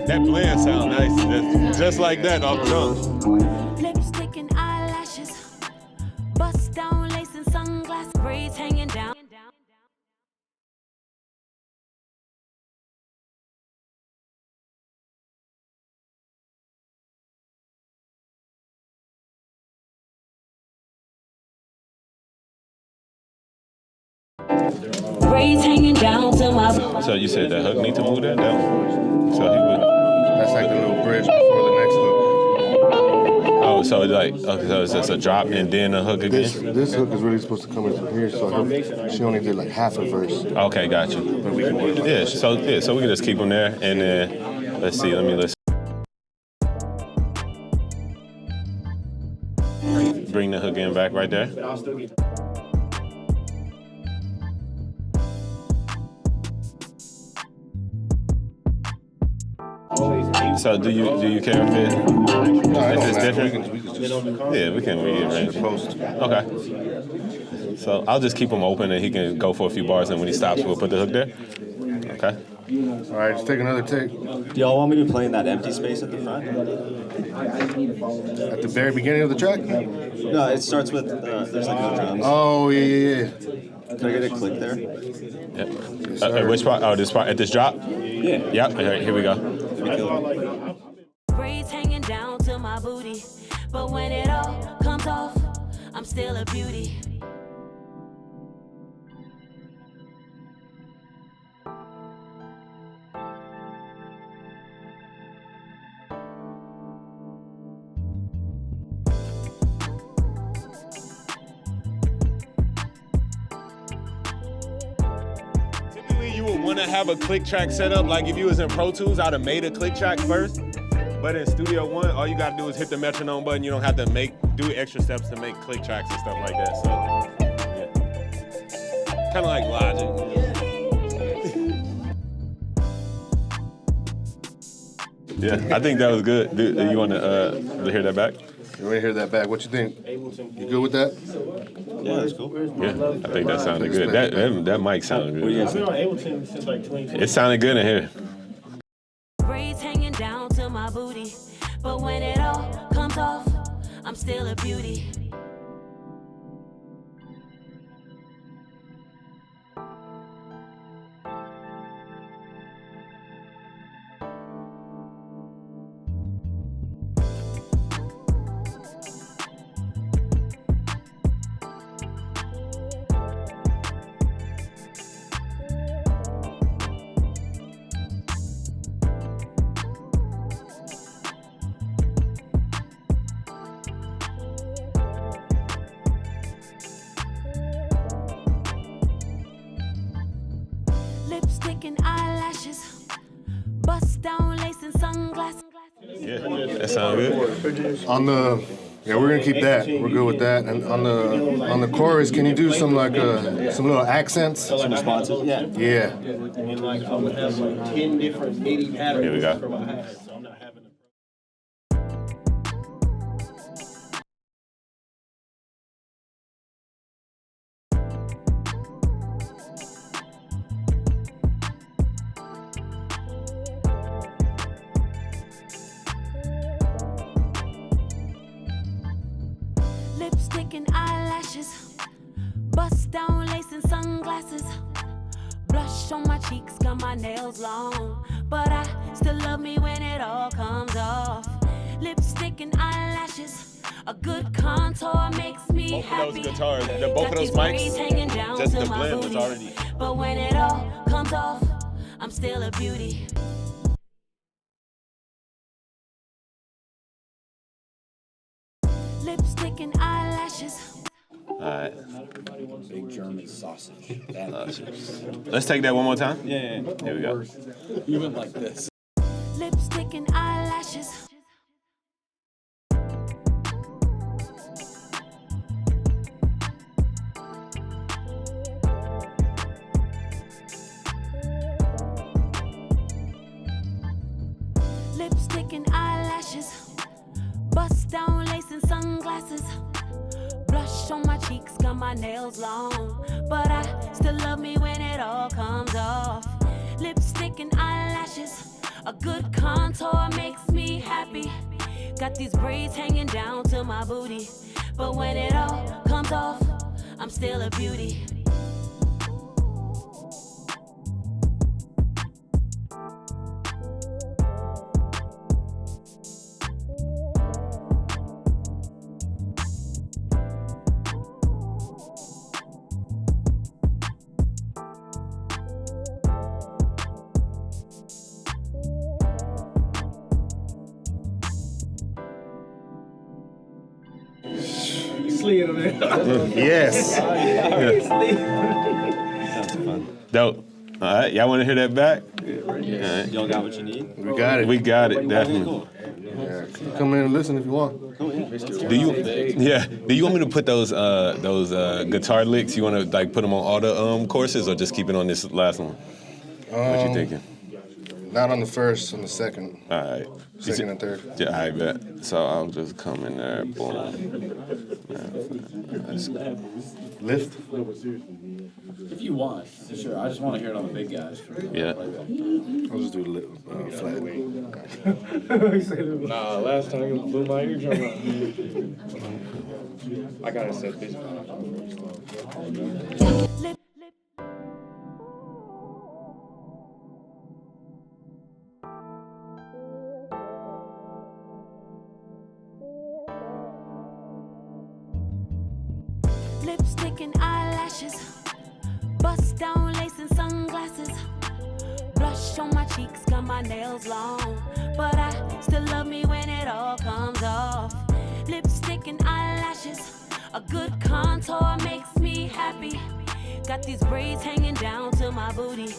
That blend sound nice. That's just like that off the jump. Lipstick and eyelashes, bust down lace and sunglasses, braids hanging down. Braids hanging down to my. So you said that hook need to move that down? So he would. That's like the little bridge before the next hook. Oh, so it's like, okay, so it's just a drop and then a hook again? This hook is really supposed to come into here, so she only did like half a verse. Okay, got you. But we can work on Yeah, so we can just keep them there and then, let's see, let me listen. Bring the hook in back right there. So do you care if it's different? Yeah, we can rearrange. Okay. So I'll just keep him open and he can go for a few bars, and when he stops, we'll put the hook there. Okay. All right, let's take another take. Do y'all want me to play in that empty space at the front? At the very beginning of the track? No, it starts with, there's like no drums. Oh, yeah. Can I get a click there? Yep. Which part? Oh, this part at this drop? Yeah. Yep. Here we go. Braids hanging down to my booty. But when it all comes off, I'm still a beauty. You would want to have a click track set up. Like if you was in Pro Tools, I'd have made a click track first. But in Studio One, all you gotta do is hit the metronome button. You don't have to do extra steps to make click tracks and stuff like that. So, yeah. Kind of like Logic. Yeah, I think that was good. Do you want to hear that back? You want to hear that back? What you think? You good with that? Yeah, that's cool. Yeah, I think that sounded good. That mic sounded good. I've been on Ableton since like 2010. It sounded good in here. Braids hanging down to my booty. But when it all comes off, I'm still a beauty. Lipstick and eyelashes, bust down lace and sunglasses. Yeah, that sounded good. We're gonna keep that. We're good with that. And on the chorus, can you do some like some little accents? Some responses? Yeah. Yeah. And like I would have like 10 different MIDI patterns Here we go. for my hat, so I'm not having to. Lipstick and eyelashes, bust down lace and sunglasses. Blush on my cheeks, got my nails long, but I still love me when it all comes off. Lipstick and eyelashes, a good contour makes me happy. Both of those guitars, both of those mics, just the blend was already. But when it all comes off, I'm still a beauty. Lipstick and eyelashes. All right. Big German sausage. Let's take that one more time. Yeah. Here we go. You went like this. Lipstick and eyelashes. Lipstick and eyelashes, bust down lace and sunglasses. Blush on my cheeks, got my nails long, but I still love me when it all comes off. Lipstick and eyelashes, a good contour makes me happy. Got these braids hanging down to my booty, but when it all comes off, I'm still a beauty. Yes. Sounds fun. Dope. All right, y'all want to hear that back? Yeah. Y'all got what you need? We got it. We got it, Okay, definitely. cool. Come in and listen if you want. Cool, yeah. Do you want me to put those guitar licks? You want to like put them on all the courses, or just keep it on this last one? What you thinking? Not on the first, on the second. All right. Second and third. Yeah, I bet. So I'll just come in there. Boom. Lift. If you want, sure. I just want to hear it on the big guys. Yeah. I'll just do flat wing. Nah, last time you blew my eardrum out. I gotta set this. Lipstick and eyelashes, bust down lace and sunglasses. Blush on my cheeks, got my nails long, but I still love me when it all comes off. Lipstick and eyelashes, a good contour makes me happy. Got these braids hanging down to my booty,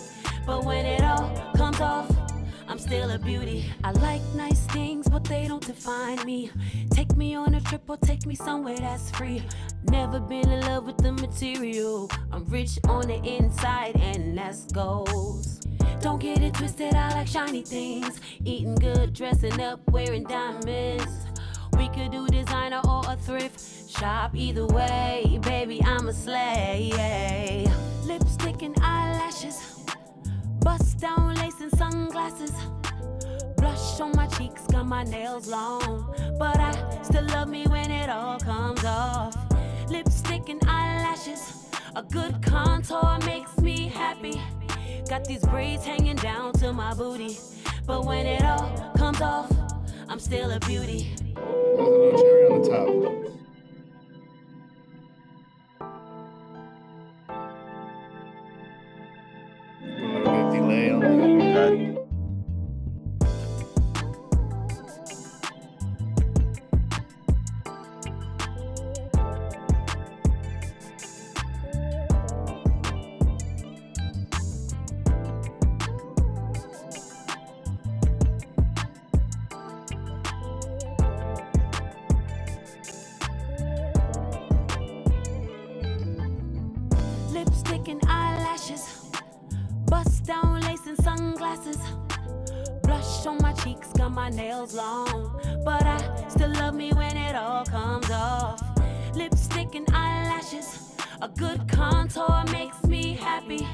but when it all comes off, I'm still a beauty. I like nice things, but they don't define me. Take me on a trip or take me somewhere that's free. Never been in love with the material. I'm rich on the inside and that's goals. Don't get it twisted, I like shiny things. Eating good, dressing up, wearing diamonds. We could do designer or a thrift shop. Either way, baby, I'm a slay. Lipstick and eyelashes, bust down lace and sunglasses. Blush on my cheeks, got my nails long, but I still love me when it all comes off. Lipstick and eyelashes, a good contour makes me happy. Got these braids hanging down to my booty, but when it all comes off, I'm still a beauty. There's a little cherry on the top. Put a little bit of delay on that. Lipstick and eyelashes, bust down lace and sunglasses. Blush on my cheeks, got my nails long, but I still love me when it all comes off. Lipstick and eyelashes, a good contour makes me happy.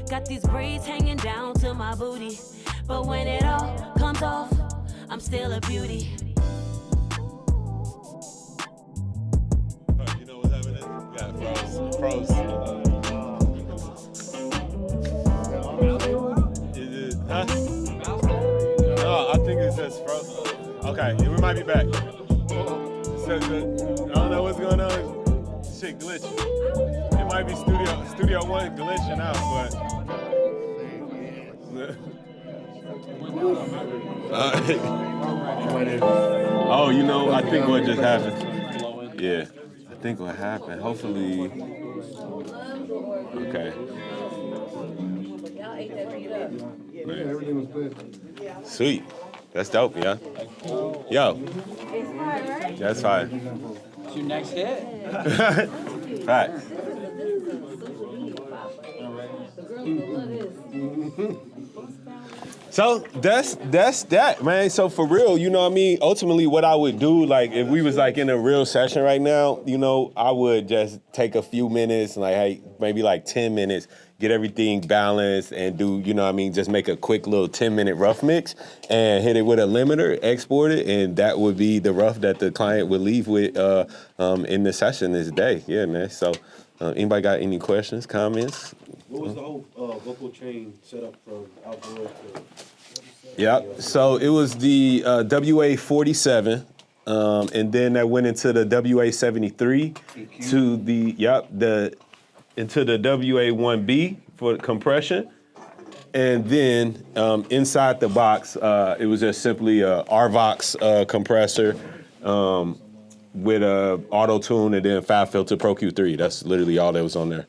Got these braids hanging down to my booty, but when it all comes off, I'm still a beauty. pros. Is it, huh? No, I think it says pro. Okay, yeah, we might be back. I don't know what's going on. Shit glitching. It might be Studio One glitching out, but. Oh, you know, I think what just happened. Yeah, I think what happened. Hopefully. Okay. Man. Sweet. That's dope, yeah. Yo. That's fine. It's your next hit. Facts. So that's that, man. So for real, you know what I mean? Ultimately, what I would do, like, if we was like in a real session right now, you know, I would just take a few minutes, like, hey, maybe like 10 minutes, get everything balanced and do, you know what I mean, just make a quick little 10-minute rough mix and hit it with a limiter, export it, and that would be the rough that the client would leave with in the session this day. Yeah, man. So anybody got any questions, comments? What was the whole vocal chain setup from outdoor to? Yep. So it was the WA-47, and then that went into the WA-73 to the into the WA-1B for compression, and then inside the box it was just simply a RVox compressor with a auto tune and then FabFilter Pro Q3. That's literally all that was on there.